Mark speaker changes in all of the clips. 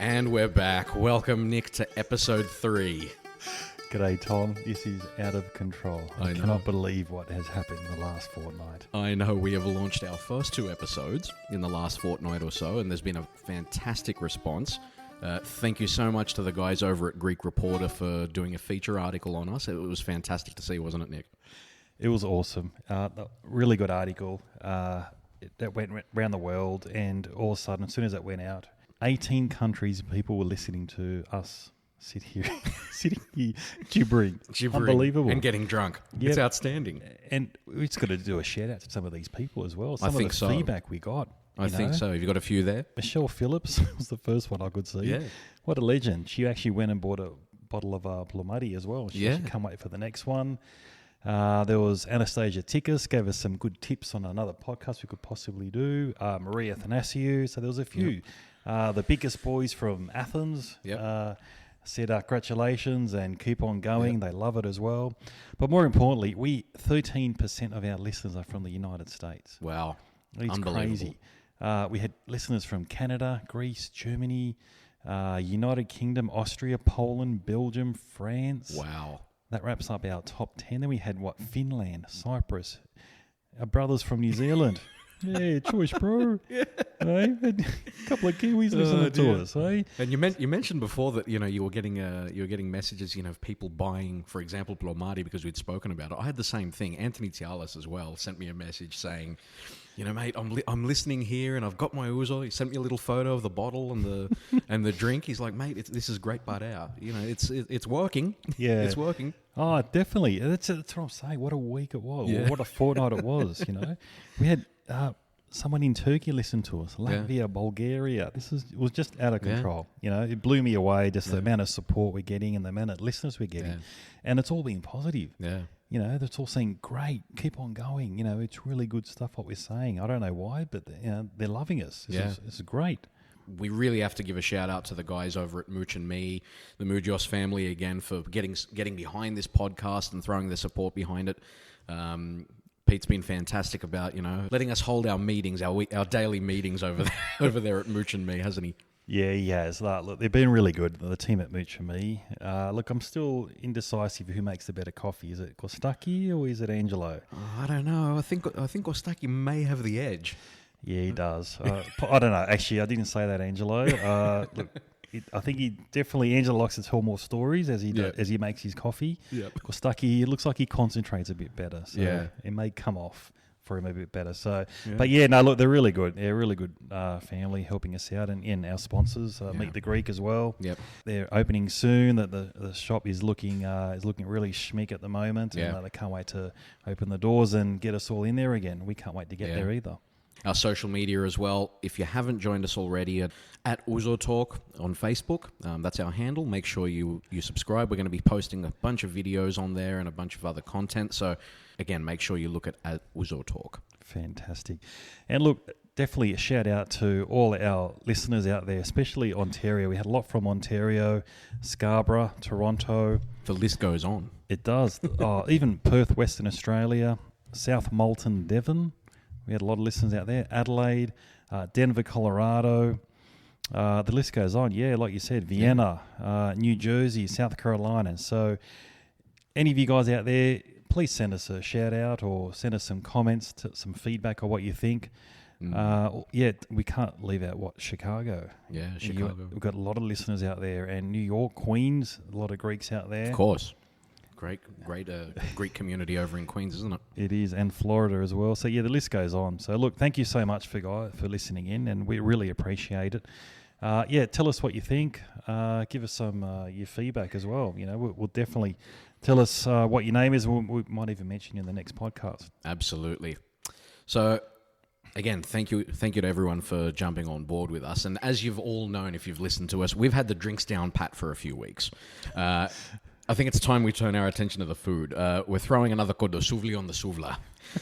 Speaker 1: And we're back. Welcome, Nick, to episode 3.
Speaker 2: G'day, Tom. This is out of control. I
Speaker 1: know.
Speaker 2: cannot believe what has happened in the last fortnight.
Speaker 1: I know we have launched our first 2 episodes in the last fortnight or so, and there's been a fantastic response. Thank you so much to the guys over at Greek Reporter for doing a feature article on us. It was fantastic to see, wasn't it, Nick?
Speaker 2: It was awesome. Really good article that went around the world, and all of a sudden, as soon as it went out, 18 countries people were listening to us sitting here gibbering. Unbelievable.
Speaker 1: And getting drunk. Yep. It's outstanding.
Speaker 2: And we just got to do a shout out to some of these people as well. Some
Speaker 1: I think
Speaker 2: of the feedback we got.
Speaker 1: I think so. Have you got a few there?
Speaker 2: Michelle Phillips was the first one I could see.
Speaker 1: Yeah.
Speaker 2: What a legend. She actually went and bought a bottle of Plumati as well. She can't wait for the next one. There was Anastasia Tikas, gave us some good tips on another podcast we could possibly do. Maria Athanasiou. So there was a few. Yep. The biggest boys from Athens said congratulations and keep on going. Yep. They love it as well. But more importantly, 13% of our listeners are from the United States.
Speaker 1: Wow.
Speaker 2: It's crazy. We had listeners from Canada, Greece, Germany, United Kingdom, Austria, Poland, Belgium, France.
Speaker 1: Wow.
Speaker 2: That wraps up our top 10. Then we had, Finland, Cyprus, our brothers from New Zealand. Yeah, choice, bro. Yeah. Hey, a couple of Kiwis listening to us, eh?
Speaker 1: And you mentioned before that you were getting messages of people buying, for example, Plomari because we'd spoken about it. I had the same thing. Anthony Tialis as well sent me a message saying, mate, I'm listening here and I've got my Ouzo. He sent me a little photo of the bottle and the and the drink. He's like, mate, this is great, but out. It's working.
Speaker 2: Yeah,
Speaker 1: it's working.
Speaker 2: Oh, definitely. That's what I'm saying. What a week it was. Yeah. What a fortnight it was. We had someone in Turkey listen to us. Latvia, Bulgaria. It was just out of control. It blew me away. Just the amount of support we're getting and the amount of listeners we're getting, and it's all been positive.
Speaker 1: Yeah.
Speaker 2: That's all saying, great, keep on going. It's really good stuff what we're saying. I don't know why, but they're loving us. This is great.
Speaker 1: We really have to give a shout out to the guys over at Mooch and Me, the Mujos family again, for getting behind this podcast and throwing their support behind it. Pete's been fantastic about letting us hold our meetings, our daily meetings over there at Mooch and Me, hasn't he?
Speaker 2: Yeah, he has. Look, they've been really good, the team at Mooch and Me. Look, I'm still indecisive who makes the better coffee. Is it Kostaki or is it Angelo?
Speaker 1: I don't know. I think Kostaki may have the edge.
Speaker 2: Yeah, he does. I don't know. Actually, I didn't say that, Angelo. Look, I think Angelo likes to tell more stories as he makes his coffee. Yep. Kostaki, it looks like he concentrates a bit better. So it may come off for him a bit better. So, but look, they're really good. They're a really good family helping us out, and our sponsors, Meet the Greek as well. Yep. They're opening soon. That the shop is looking really schmick at the moment, and they can't wait to open the doors and get us all in there again. We can't wait to get there either.
Speaker 1: Our social media as well. If you haven't joined us already at Ouzo Talk on Facebook, that's our handle. Make sure you subscribe. We're going to be posting a bunch of videos on there and a bunch of other content. So again, make sure you look at Ouzo Talk.
Speaker 2: Fantastic. And look, definitely a shout out to all our listeners out there, especially Ontario. We had a lot from Ontario, Scarborough, Toronto.
Speaker 1: The list goes on.
Speaker 2: It does. Even Perth, Western Australia, South Moulton, Devon. We had a lot of listeners out there. Adelaide, Denver, Colorado. The list goes on. Yeah, like you said, Vienna, New Jersey, South Carolina. So any of you guys out there, please send us a shout out or send us some comments, some feedback on what you think. We can't leave out Chicago.
Speaker 1: Yeah, Chicago.
Speaker 2: We've got a lot of listeners out there. And New York, Queens, a lot of Greeks out there.
Speaker 1: Of course. Great Greek community over in Queens, isn't it?
Speaker 2: It is, and Florida as well. So, the list goes on. So, look, thank you so much for listening in, and we really appreciate it. Tell us what you think. Give us some your feedback as well. We'll definitely tell us what your name is. We might even mention you in the next podcast.
Speaker 1: Absolutely. So, again, thank you to everyone for jumping on board with us. And as you've all known, if you've listened to us, we've had the drinks down pat for a few weeks. I think it's time we turn our attention to the food. We're throwing another Souvla on the Souvla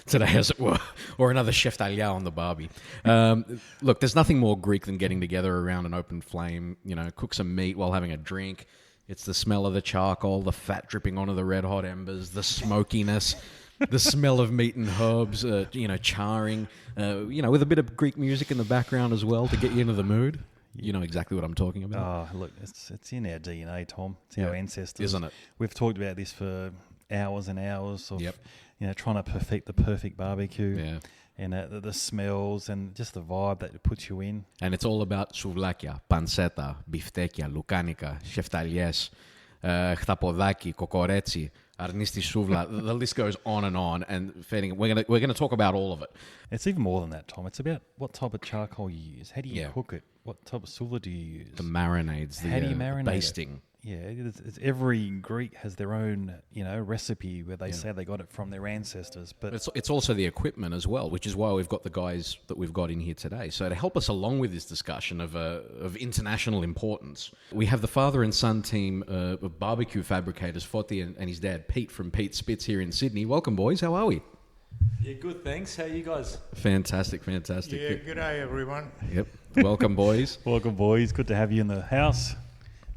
Speaker 1: today, as it were, or another chef talia on the barbie. Look, there's nothing more Greek than getting together around an open flame, cook some meat while having a drink. It's the smell of the charcoal, the fat dripping onto the red-hot embers, the smokiness, the smell of meat and herbs, charring, with a bit of Greek music in the background as well to get you into the mood. You know exactly what I'm talking about.
Speaker 2: Oh, look, it's in our DNA, Tom. It's our ancestors.
Speaker 1: Isn't it?
Speaker 2: We've talked about this for hours and hours of,
Speaker 1: Yep.
Speaker 2: trying to perfect the perfect barbecue.
Speaker 1: Yeah.
Speaker 2: And the smells and just the vibe that it puts you in.
Speaker 1: And it's all about souvlakia, panceta, biftekia, lukanika, sheftalies, chtapodaki, kokoretsi, arnisti souvla. The list goes on, and feeding. We're gonna talk about all of it.
Speaker 2: It's even more than that, Tom. It's about what type of charcoal you use. How do you
Speaker 1: Yeah.
Speaker 2: cook it? What type of souvla do you use?
Speaker 1: The marinades,
Speaker 2: How do you marinate
Speaker 1: basting.
Speaker 2: it? Yeah, it's every Greek has their own, recipe where they say they got it from their ancestors. But
Speaker 1: It's also the equipment as well, which is why we've got the guys that we've got in here today. So to help us along with this discussion of international importance, we have the father and son team of barbecue fabricators, Foti and his dad, Pete from Pete Spitz here in Sydney. Welcome, boys. How are we?
Speaker 3: Yeah, good, thanks. How are you guys?
Speaker 1: Fantastic.
Speaker 4: Yeah, good day, everyone.
Speaker 1: Yep. Welcome, boys.
Speaker 2: welcome, boys. Good to have you in the house.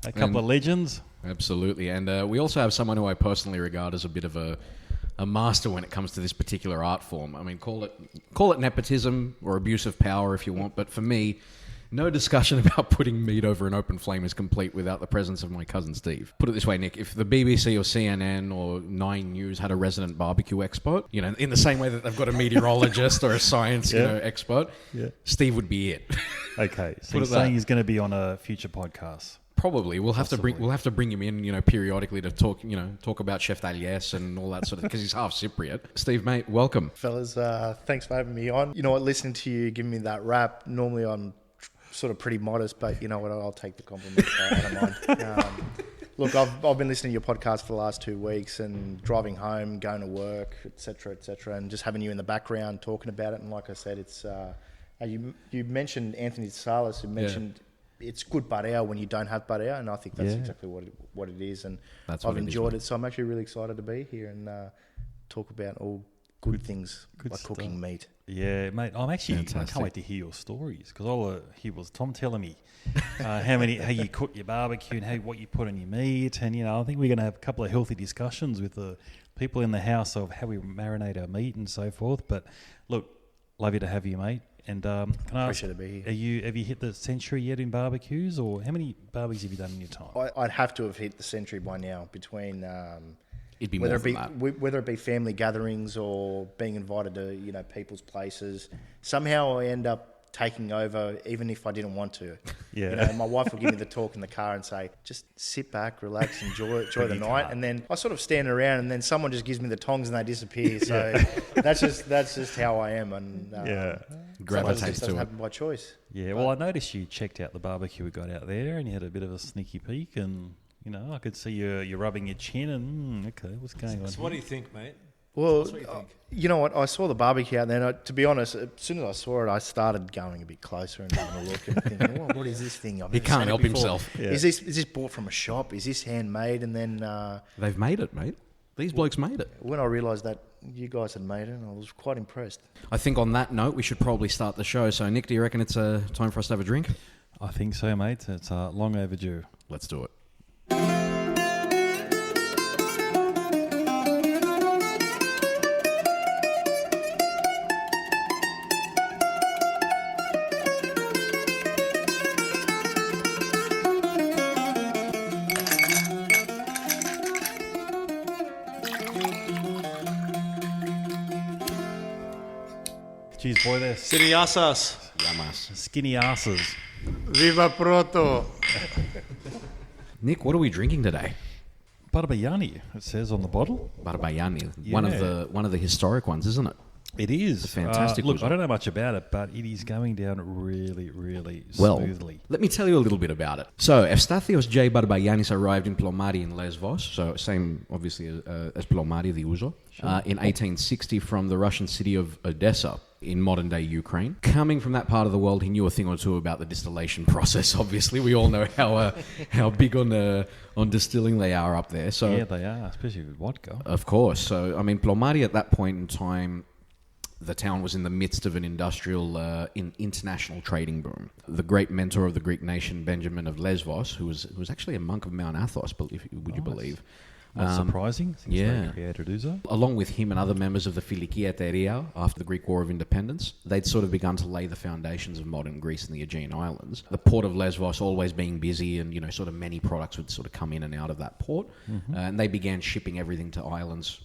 Speaker 2: A couple of legends.
Speaker 1: Absolutely. And we also have someone who I personally regard as a bit of a master when it comes to this particular art form. I mean, call it nepotism or abuse of power if you want, but for me, no discussion about putting meat over an open flame is complete without the presence of my cousin Steve. Put it this way, Nick, if the BBC or CNN or Nine News had a resident barbecue expert, in the same way that they've got a meteorologist or a science expert, Steve would be it.
Speaker 2: Okay, so you're saying he's going to be on a future podcast.
Speaker 1: Probably we'll have to bring him in, periodically to talk about Chef Alias and all that sort of, because he's half Cypriot. Steve, mate, welcome,
Speaker 4: Fellas, thanks for having me on. You know what, listening to you giving me that rap, normally I'm sort of pretty modest, but you know what, I'll take the compliment. I don't mind. Look, I've been listening to your podcast for the last 2 weeks and driving home, going to work, etc., and just having you in the background talking about it. And like I said, it's you mentioned Anthony Salas, who mentioned it's good bareo when you don't have bareo, and I think that's exactly what it is. And I've enjoyed it, so I'm actually really excited to be here and talk about all good things like cooking meat.
Speaker 2: Yeah, mate. I can't wait to hear your stories, because all I hear was Tom telling me how you cook your barbecue and what you put on your meat, and I think we're going to have a couple of healthy discussions with the people in the house of how we marinate our meat and so forth. But look, love you to have you, mate. And can I ask,
Speaker 4: Appreciate to be here.
Speaker 2: have you hit the century yet in barbecues, or how many barbecues have you done in your time?
Speaker 4: I'd have to have hit the century by now, between
Speaker 1: It'd be
Speaker 4: whether
Speaker 1: more than that.
Speaker 4: whether it be family gatherings or being invited to people's places. Somehow I end up taking over, even if I didn't want to.
Speaker 2: Yeah.
Speaker 4: My wife will give me the talk in the car and say, just sit back, relax, enjoy the night. And then I sort of stand around, and then someone just gives me the tongs and they disappear. So that's just how I am. And
Speaker 1: Gravitates
Speaker 4: it
Speaker 1: to
Speaker 4: doesn't
Speaker 1: it.
Speaker 4: happen by choice.
Speaker 2: Yeah, well, I noticed you checked out the barbecue we got out there, and you had a bit of a sneaky peek, and I could see you're rubbing your chin, and okay, what's going on?
Speaker 3: So what do you think, mate?
Speaker 4: Well,
Speaker 3: What do you think?
Speaker 4: you know what? I saw the barbecue out there, and to be honest, as soon as I saw it, I started going a bit closer and having a look and thinking, what is this thing? I've
Speaker 1: He
Speaker 4: never
Speaker 1: can't
Speaker 4: seen it
Speaker 1: help
Speaker 4: before.
Speaker 1: himself.
Speaker 2: Yeah.
Speaker 4: Is this bought from a shop? Is this handmade? And then
Speaker 1: They've made it, mate. These blokes made it.
Speaker 4: when I realised that you guys had made it, I was quite impressed.
Speaker 1: I think on that note, we should probably start the show. So, Nick, do you reckon it's time for us to have a drink?
Speaker 2: I think so, mate. It's long overdue.
Speaker 1: Let's do it.
Speaker 2: Cheers, boy. They're
Speaker 3: Siniasas.
Speaker 1: Yamas.
Speaker 2: skinny asses.
Speaker 4: Viva Proto!
Speaker 1: Nick, what are we drinking today?
Speaker 2: Barbayianni, it says on the bottle.
Speaker 1: Barbayianni.
Speaker 2: Yeah.
Speaker 1: One of the historic ones, isn't it?
Speaker 2: It is.
Speaker 1: It's a fantastic
Speaker 2: Look,
Speaker 1: Ouzo.
Speaker 2: I don't know much about it, but it is going down really, really
Speaker 1: Well,
Speaker 2: smoothly.
Speaker 1: let me tell you a little bit about it. So, Eustathios J. Barbayiannis arrived in Plomari in Lesvos, so same, obviously, as Plomari, the Ouzo, in 1860 from the Russian city of Odessa in modern-day Ukraine. Coming from that part of the world, he knew a thing or two about the distillation process, obviously. We all know how big on distilling they are up there. So,
Speaker 2: Yeah, they are, especially with vodka.
Speaker 1: of course. So, I mean, Plomari at that point in time, the town was in the midst of an industrial, international trading boom. The great mentor of the Greek nation, Benjamin of Lesvos, who was actually a monk of Mount Athos, would you believe,
Speaker 2: Not surprising. Since
Speaker 1: yeah.
Speaker 2: they created Ouzo.
Speaker 1: Along with him and other members of the Filikieteria after the Greek War of Independence, they'd sort of begun to lay the foundations of modern Greece and the Aegean Islands. The port of Lesbos always being busy, and sort of many products would sort of come in and out of that port, and they began shipping everything to islands.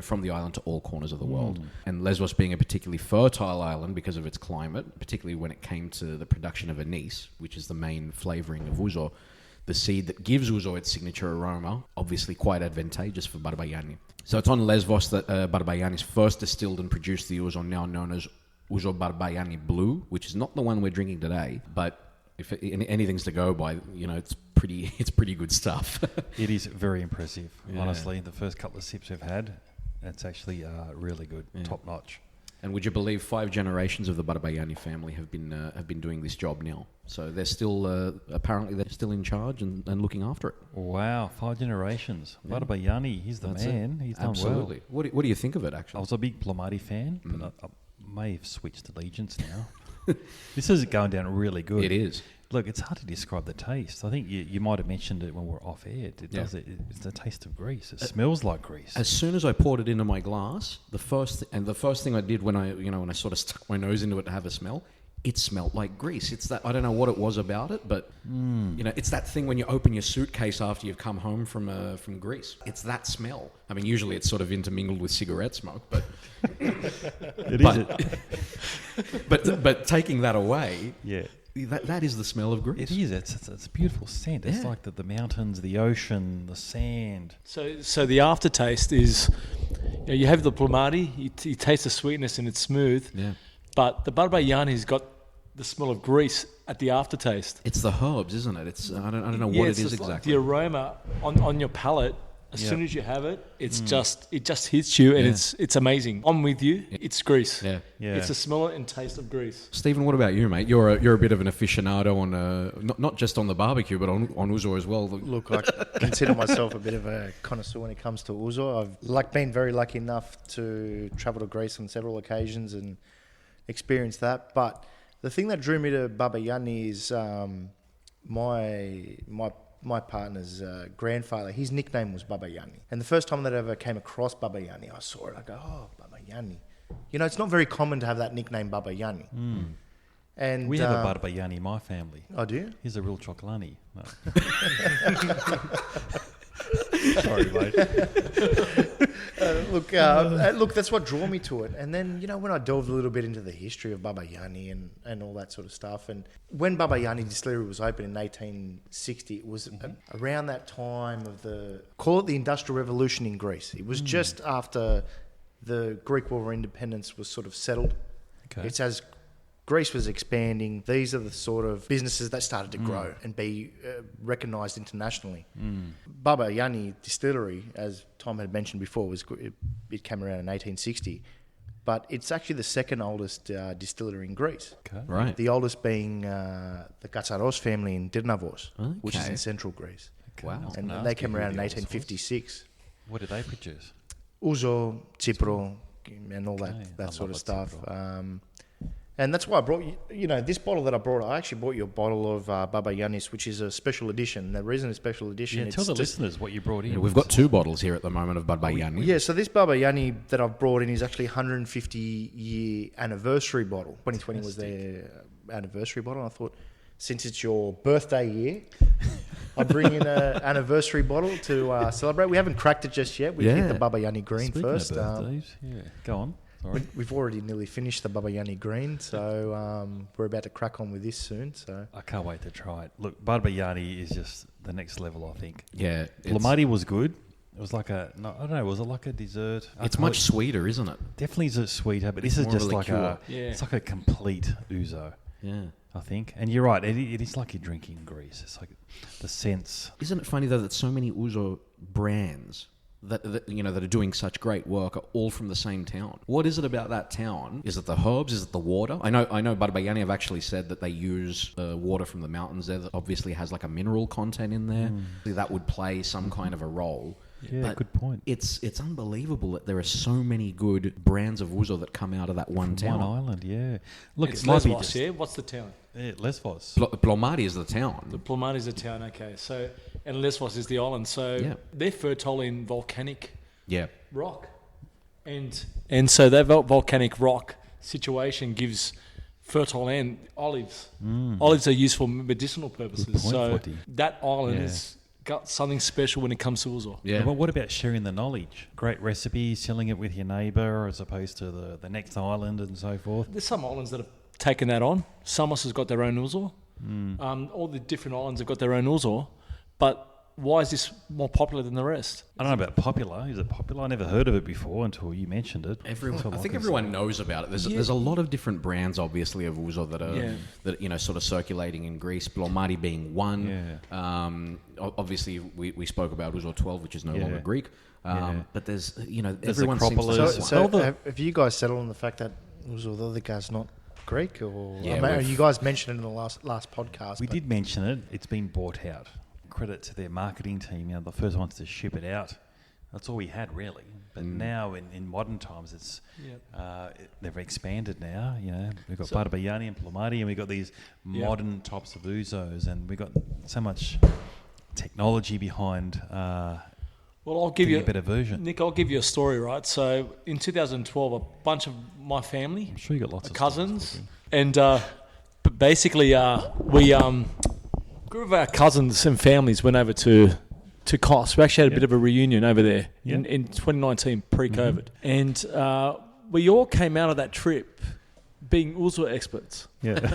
Speaker 1: From the island to all corners of the world. And Lesbos being a particularly fertile island because of its climate, particularly when it came to the production of anise, which is the main flavouring of ouzo, the seed that gives ouzo its signature aroma, obviously quite advantageous for Barbayianni. So it's on Lesbos that Barbayianni's first distilled and produced the ouzo now known as Ouzo Barbayianni Blue, which is not the one we're drinking today, but if anything's to go by, it's pretty good stuff.
Speaker 2: It is very impressive, honestly. The first couple of sips we've had, it's actually really good, top notch.
Speaker 1: And would you believe 5 generations of the Barbayianni family have been doing this job now? So they're still apparently they're still in charge and looking after it.
Speaker 2: Wow, 5 generations. Yeah. Barbayianni, he's the man. He's done
Speaker 1: Absolutely.
Speaker 2: well.
Speaker 1: What do you think of it? Actually,
Speaker 2: I was a big Plomati fan, but I may have switched allegiance now. This is going down really good.
Speaker 1: It is.
Speaker 2: Look, it's hard to describe the taste. I think you might have mentioned it when we were off air. It's the taste of grease. It smells like grease.
Speaker 1: As soon as I poured it into my glass, the first thing I did when I sort of stuck my nose into it to have a smell, it smelled like grease. It's that, I don't know what it was about it, but it's that thing when you open your suitcase after you've come home from Greece. It's that smell. I mean, usually it's sort of intermingled with cigarette smoke, but but taking that away, that is the smell of Greece.
Speaker 2: It is. It's a beautiful scent. It's like the mountains, the ocean, the sand.
Speaker 3: So the aftertaste is, you have the Plomati, you taste the sweetness and it's smooth.
Speaker 1: Yeah.
Speaker 3: But the Barbayianni's got the smell of grease at the aftertaste.
Speaker 1: It's the herbs, isn't it? It's I don't know what it is exactly.
Speaker 3: Like the aroma on your palate. As soon as you have it, it just hits you, and it's amazing. I'm with you. It's grease.
Speaker 1: Yeah.
Speaker 3: It's the smell and taste of grease.
Speaker 1: Stephen, what about you, mate? You're a bit of an aficionado on not just on the barbecue, but on ouzo as well.
Speaker 4: Look, I consider myself a bit of a connoisseur when it comes to ouzo. I've been very lucky enough to travel to Greece on several occasions and experience that. But the thing that drew me to Barbayianni is my partner's grandfather, his nickname was Barbayianni. And the first time that I ever came across Barbayianni, I saw it, I go, oh, Barbayianni. It's not very common to have that nickname, Barbayianni. And
Speaker 2: we have a Barbayianni in my family.
Speaker 4: Oh, do you?
Speaker 2: He's a real chocolani. No. Sorry, mate.
Speaker 4: Look, that's what drew me to it. And then, when I delved a little bit into the history of Barbayianni and all that sort of stuff, and when Barbayianni Distillery was opened in 1860, it was around that time of call it the Industrial Revolution in Greece. It was just after the Greek War of Independence was sort of settled.
Speaker 2: Okay.
Speaker 4: It's as Greece was expanding. These are the sort of businesses that started to grow and be recognised internationally. Barbayianni Distillery, as Tom had mentioned before, it came around in 1860, but it's actually the second oldest distillery in Greece.
Speaker 2: Okay.
Speaker 1: Right.
Speaker 4: The oldest being the Katsaros family in Dirnavos, which is in central Greece.
Speaker 2: Okay.
Speaker 1: Wow.
Speaker 4: And they came around in 1856.
Speaker 2: What did they produce?
Speaker 4: Ouzo, Tsipro, and all that sort of stuff. And that's why I brought you, this bottle that I brought. I actually bought you a bottle of Barbayiannis, which is a special edition. The reason it's special edition,
Speaker 2: tell the listeners what you brought in.
Speaker 1: We've got 2 bottles here at the moment of Barbayianni.
Speaker 4: Yeah, so this Barbayianni that I've brought in is actually 150-year anniversary bottle. 2020 was their anniversary bottle. I thought, since it's your birthday year, I'll bring in an anniversary bottle to celebrate. We haven't cracked it just yet. We hit the Barbayianni Green
Speaker 2: Speaking
Speaker 4: first.
Speaker 2: Of birthdays, go on. Sorry.
Speaker 4: We've already nearly finished the Barbayianni Green, so we're about to crack on with this soon. So
Speaker 2: I can't wait to try it. Look, Barbayianni is just the next level, I think.
Speaker 1: Yeah.
Speaker 2: Plomati was good. It was like was it like a dessert?
Speaker 1: It's much sweeter, isn't it?
Speaker 2: Definitely is sweeter, but this is just like it's like a complete ouzo.
Speaker 1: Yeah.
Speaker 2: I think. And you're right, it is like you're drinking grease. It's like the sense.
Speaker 1: Isn't it funny, though, that so many ouzo brands that are doing such great work are all from the same town? What is it about that town? Is it the herbs? Is it the water? I know Barbayianni have actually said that they use water from the mountains there that obviously has like a mineral content in there. That would play some kind of a role.
Speaker 2: Yeah,
Speaker 1: but
Speaker 2: good point.
Speaker 1: It's unbelievable that there are so many good brands of ouzo that come out of that one town.
Speaker 2: One island, yeah. Look,
Speaker 3: it's
Speaker 2: it might be
Speaker 3: Lesbos, yeah? What's the town?
Speaker 2: Yeah, Lesbos.
Speaker 1: Plomati is the town.
Speaker 3: The Plomati is the town, okay. So and Lesbos is the island. So they're fertile in volcanic rock, and so that volcanic rock situation gives fertile land. Olives are used for medicinal purposes. So that island has got something special when it comes to Ouzo.
Speaker 2: Yeah. But what about sharing the knowledge? Great recipes, selling it with your neighbour as opposed to the next island and so forth.
Speaker 3: There's some islands that have taken that on. Samos has got their own Ouzo. All the different islands have got their own Ouzo. But why is this more popular than the rest?
Speaker 2: I don't know about popular. Is it popular? I never heard of it before until you mentioned it.
Speaker 1: I think everyone knows about it. There's a lot of different brands, obviously, of Ouzo that are sort of circulating in Greece. Blomari being one. Obviously, we spoke about Ouzo 12, which is no longer Greek. But there's everyone seems
Speaker 4: to... have you guys settled on the fact that Ouzo the other guy's not Greek? Or you guys mentioned it in the last podcast.
Speaker 2: We did mention it. It's been bought out. Credit to their marketing team, the first ones to ship it out. That's all we had, really. But now, in modern times, it's they've expanded now. We've got Barbayianni and Plomari, and we've got these modern types of Ouzos, and we've got so much technology behind.
Speaker 3: Well, I'll give you
Speaker 2: a better version.
Speaker 3: Nick, I'll give you a story, right? So, in 2012, a bunch of my family,
Speaker 2: I'm sure you got lots of
Speaker 3: cousins, and basically we group of our cousins and families went over to Kos. We actually had a bit of a reunion over there in 2019, pre-COVID. And we all came out of that trip being Ouzo experts.
Speaker 2: Yeah.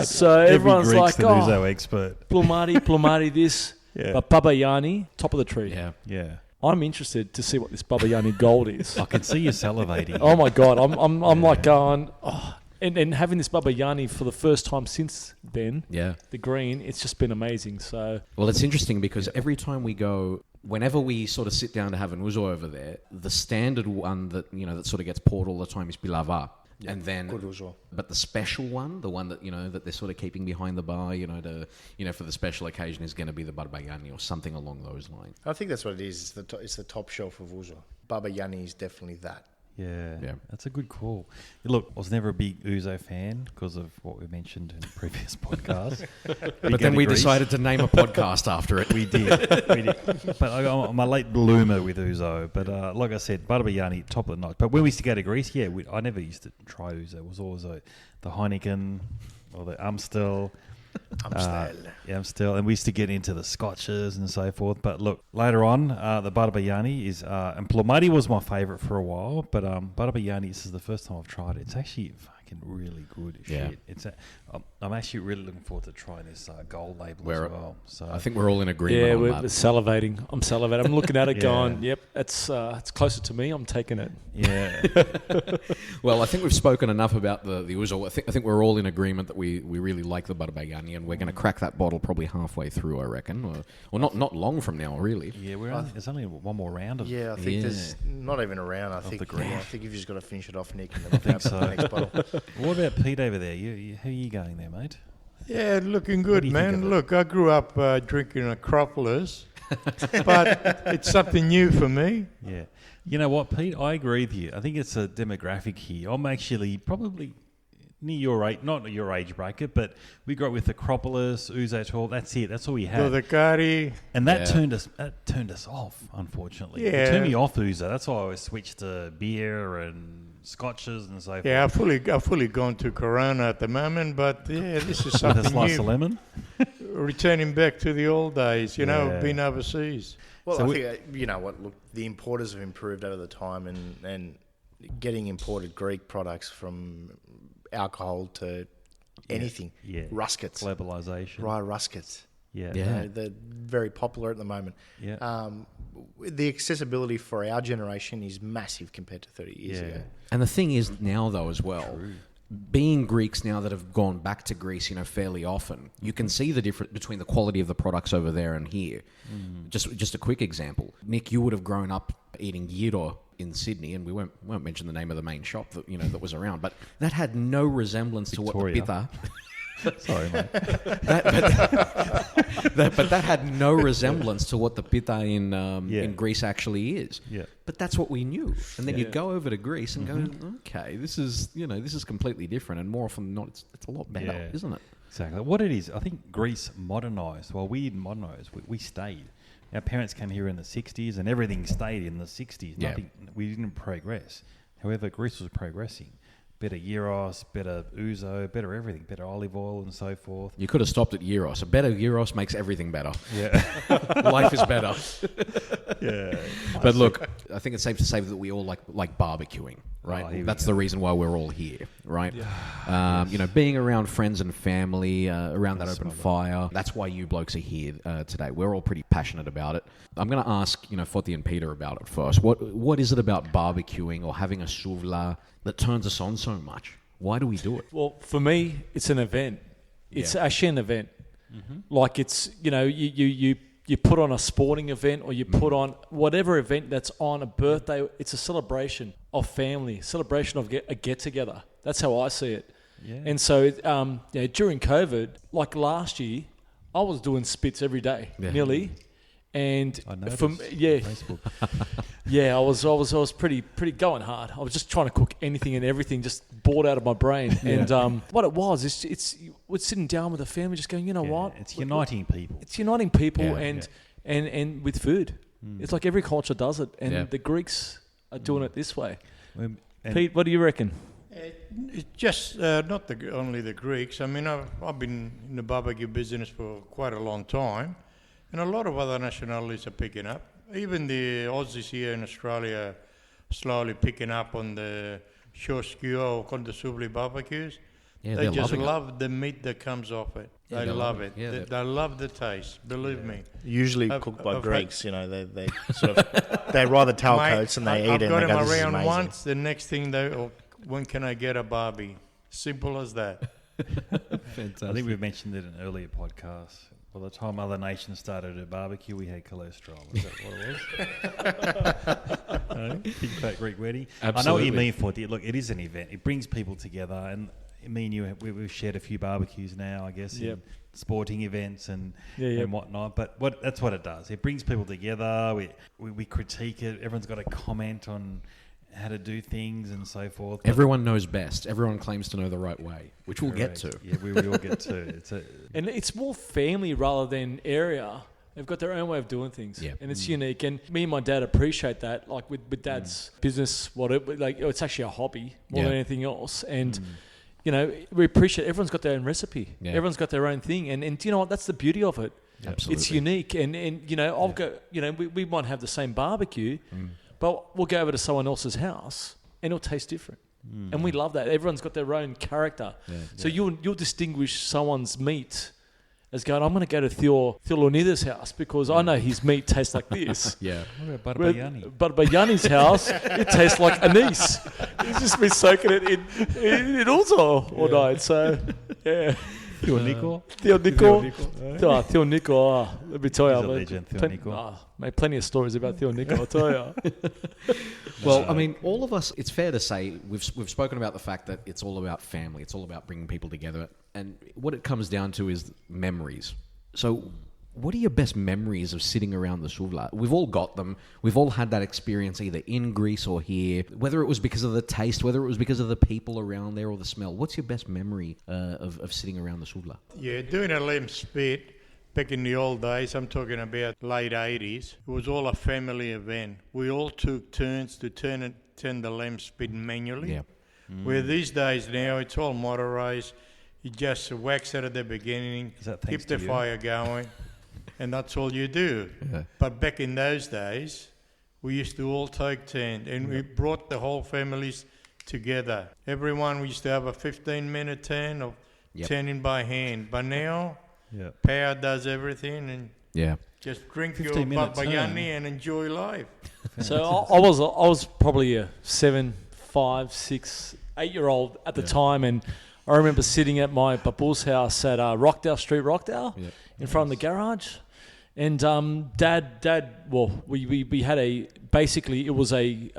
Speaker 3: So everyone's
Speaker 2: Greek's
Speaker 3: like,
Speaker 2: an Ouzo expert.
Speaker 3: Plomari this. But Barbayianni, top of the tree.
Speaker 2: Yeah.
Speaker 3: I'm interested to see what this Barbayianni gold is.
Speaker 2: I can see you salivating.
Speaker 3: Oh my God. I'm like going... Oh. And having this Barbayianni for the first time since then, the green, it's just been amazing. So,
Speaker 1: well, it's interesting because every time we go, whenever we sort of sit down to have an Ouzo over there, the standard one that that sort of gets poured all the time is Bilava. Yeah, and then, but the special one, the one that that they're sort of keeping behind the bar, for the special occasion, is going to be the Barbayianni or something along those lines.
Speaker 4: I think that's what it is. It's the top shelf of Ouzo. Barbayianni is definitely that.
Speaker 2: Yeah, that's a good call. Look, I was never a big Ouzo fan because of what we mentioned in the previous podcast.
Speaker 1: But then we decided to name a podcast after it.
Speaker 2: We did. But I'm a late bloomer with Ouzo. But like I said, Barbayianni, top of the night. But when we used to go to Greece, I never used to try Ouzo. It was always the Heineken or the Amstel. Amstel, and we used to get into the scotches and so forth. But look, later on, the Barbayianni is, and Plomari was my favourite for a while, but Barbayianni, this is the first time I've tried it. It's actually fucking really good shit. I'm actually really looking forward to trying this gold label as well. So
Speaker 1: I think we're all in agreement on that.
Speaker 3: We're salivating. I'm salivating. I'm looking at it going, yep, it's closer to me. I'm taking it.
Speaker 2: Yeah.
Speaker 1: Well, I think we've spoken enough about the Ouzo. I think we're all in agreement that we really like the Barbayianni, and we're going to crack that bottle probably halfway through, I reckon, or not long from now, really.
Speaker 2: Yeah, there's only one more round of
Speaker 4: I think there's not even a round. I think you've just got to finish it off, Nick, and then
Speaker 2: I think so.
Speaker 4: The next bottle.
Speaker 2: What about Pete over there? How are you going there, mate?
Speaker 5: Yeah, looking good, man. Look, I grew up drinking Acropolis, but it's something new for me.
Speaker 2: Yeah. You know what, Pete? I agree with you. I think it's a demographic here. I'm actually probably near your age, not your age bracket, but we grew up with Acropolis, Ouzo 12. That's it. That's all we had.
Speaker 5: Dodecari.
Speaker 2: And that turned us off, unfortunately.
Speaker 5: Yeah.
Speaker 2: It turned me off Ouzo. That's why I always switched to beer and scotches and so forth.
Speaker 5: Yeah, I've fully gone to Corona at the moment, but this is something
Speaker 2: with a slice
Speaker 5: new.
Speaker 2: of lemon.
Speaker 5: Returning back to the old days, being overseas.
Speaker 4: Well, so I think, you know what, look, the importers have improved over the time and getting imported Greek products from alcohol to anything.
Speaker 2: Yeah.
Speaker 4: Ruskets.
Speaker 2: Globalisation.
Speaker 4: Rye ruskets.
Speaker 2: Yeah.
Speaker 4: They're very popular at the moment.
Speaker 2: Yeah.
Speaker 4: The accessibility for our generation is massive compared to 30 years ago.
Speaker 1: And the thing is now, though, as well, being Greeks now that have gone back to Greece, fairly often, you can see the difference between the quality of the products over there and here. Just a quick example. Nick, you would have grown up eating gyro in Sydney, and we won't mention the name of the main shop that that was around, but that had no resemblance
Speaker 2: Victoria.
Speaker 1: to what the pita.
Speaker 2: Sorry, mate.
Speaker 1: But that had no resemblance to what the pita in Greece actually is.
Speaker 2: Yeah.
Speaker 1: But that's what we knew. And then you'd go over to Greece and go, okay, this is completely different, and more often than not, it's a lot better, isn't it?
Speaker 2: Exactly. What it is, I think Greece modernised. While we didn't modernise, we stayed. Our parents came here in the 60s and everything stayed in the 60s.
Speaker 1: Yeah.
Speaker 2: We didn't progress. However, Greece was progressing. Better gyros, better ouzo, better everything, better olive oil and so forth.
Speaker 1: You could have stopped at gyros. A better gyros makes everything better.
Speaker 2: Yeah.
Speaker 1: Life is better.
Speaker 2: Yeah.
Speaker 1: But look, I think it's safe to say that we all like barbecuing, right?
Speaker 2: Oh,
Speaker 1: That's the reason why we're all here, right? Yeah. You know, being around friends and family, around that open fire. That's why you blokes are here today. We're all pretty passionate about it. I'm going to ask, Foti and Peter about it first. What is it about barbecuing or having a souvla that turns us on so much? Why do we do it?
Speaker 3: Well, for me, it's an event. It's actually an event. Mm-hmm. Like it's, you put on a sporting event or you put on whatever event that's on a birthday. It's a celebration of family, celebration of a get-together. That's how I see it. Yeah. And so during COVID, like last year, I was doing spits every day, nearly. And
Speaker 2: I noticed
Speaker 3: Facebook. Yeah, I was pretty going hard. I was just trying to cook anything and everything, just bored out of my brain. And what it was, it's we're sitting down with the family, just going, what?
Speaker 2: It's uniting people.
Speaker 3: It's uniting people and with food. It's like every culture does it, and the Greeks are doing it this way. Pete, what do you reckon?
Speaker 5: It's just not only the Greeks. I mean, I've been in the barbecue business for quite a long time. And a lot of other nationalities are picking up. Even the Aussies here in Australia slowly picking up on the short skewer or called the Souvla barbecues. Yeah, they just love the meat that comes off it. Yeah, they love it. Yeah, they love the taste, believe me.
Speaker 4: Usually cooked by Greeks, they sort of, they ride the tailcoats and they eat it.
Speaker 5: I've got them around once, the next thing when can I get a barbie? Simple as that.
Speaker 2: Fantastic. I think we've mentioned it in earlier podcasts. By the time other nations started a barbecue, we had cholesterol. Is that what it was? Big fat Greek wedding. Absolutely. I know what you mean, Forty. Look, it is an event. It brings people together. And me and you, we've shared a few barbecues now, I guess, in sporting events and whatnot. But that's what it does. It brings people together. We critique it. Everyone's got a comment on how to do things and so forth.
Speaker 1: Everyone knows best. Everyone claims to know the right way, which we'll get to.
Speaker 2: Yeah, we will get to.
Speaker 3: And it's more family rather than area. They've got their own way of doing things, and it's unique. And me and my dad appreciate that. Like with Dad's business, it's actually a hobby more than anything else. And we appreciate everyone's got their own recipe. Yeah. Everyone's got their own thing, and do you know what? That's the beauty of it. Absolutely, it's unique. And I'll go. We might have the same barbecue. But we'll go over to someone else's house and it'll taste different. And we love that. Everyone's got their own character. So you'll distinguish someone's meat as going, I'm going to go to Theo Leonidas' house because I know his meat tastes like this.
Speaker 2: What about Barbayianni?
Speaker 3: Barbayianni's house, it tastes like anise. He's just been soaking it in Ouzo all night. So,
Speaker 2: Theo Nico.
Speaker 3: Let me tell you.
Speaker 2: He's a legend, Theo Nico.
Speaker 3: Made plenty of stories about Theo Nico, I'll tell you.
Speaker 1: Well, I mean, all of us, it's fair to say, we've spoken about the fact that it's all about family. It's all about bringing people together. And what it comes down to is memories. So what are your best memories of sitting around the souvla? We've all got them. We've all had that experience either in Greece or here, whether it was because of the taste, whether it was because of the people around there or the smell. What's your best memory of sitting around the souvla?
Speaker 5: Yeah, doing a lamb spit back in the old days, I'm talking about late 80s, it was all a family event. We all took turns to turn the lamb spit manually. Yeah. Where these days now, it's all motorized. You just wax it at the beginning, keep the fire going. And that's all you do. Yeah. But back in those days, we used to all take turns and we brought the whole families together. We used to have a 15-minute turn of turning by hand. But now, power does everything and just drink your Barbayianni and enjoy life.
Speaker 3: So I was probably a 7, 5, 6, 8-year-old at the time, and I remember sitting at my babu's house at Rockdale Street, in front of the garage. And Dad, well, we had it was a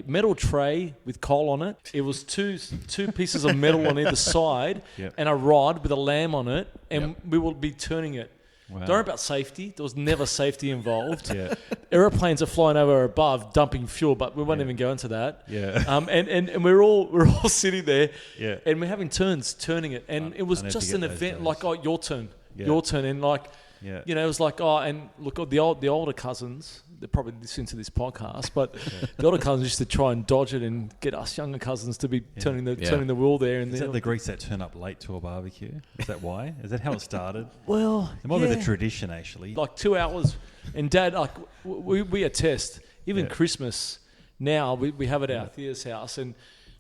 Speaker 3: metal tray with coal on it. It was two pieces of metal on either side and a rod with a lamb on it, and we will be turning it.
Speaker 2: Wow.
Speaker 3: Don't worry about safety. There was never safety involved. Aeroplanes are flying over above, dumping fuel, but we won't even go into that. And we're all sitting there, and we're having turning it, and it was just an event like, oh, your turn, and like, you know, it was like, oh, and look, the older cousins, they're probably listening to this podcast, but the older cousins used to try and dodge it and get us younger cousins to be turning the wheel there. And
Speaker 2: is that the Greeks that turn up late to a barbecue? Is that why? Is that how it started?
Speaker 3: Well,
Speaker 2: it might be the tradition actually.
Speaker 3: Like 2 hours, and Dad, like we attest. Even Christmas now, we have it at our Thea's house, and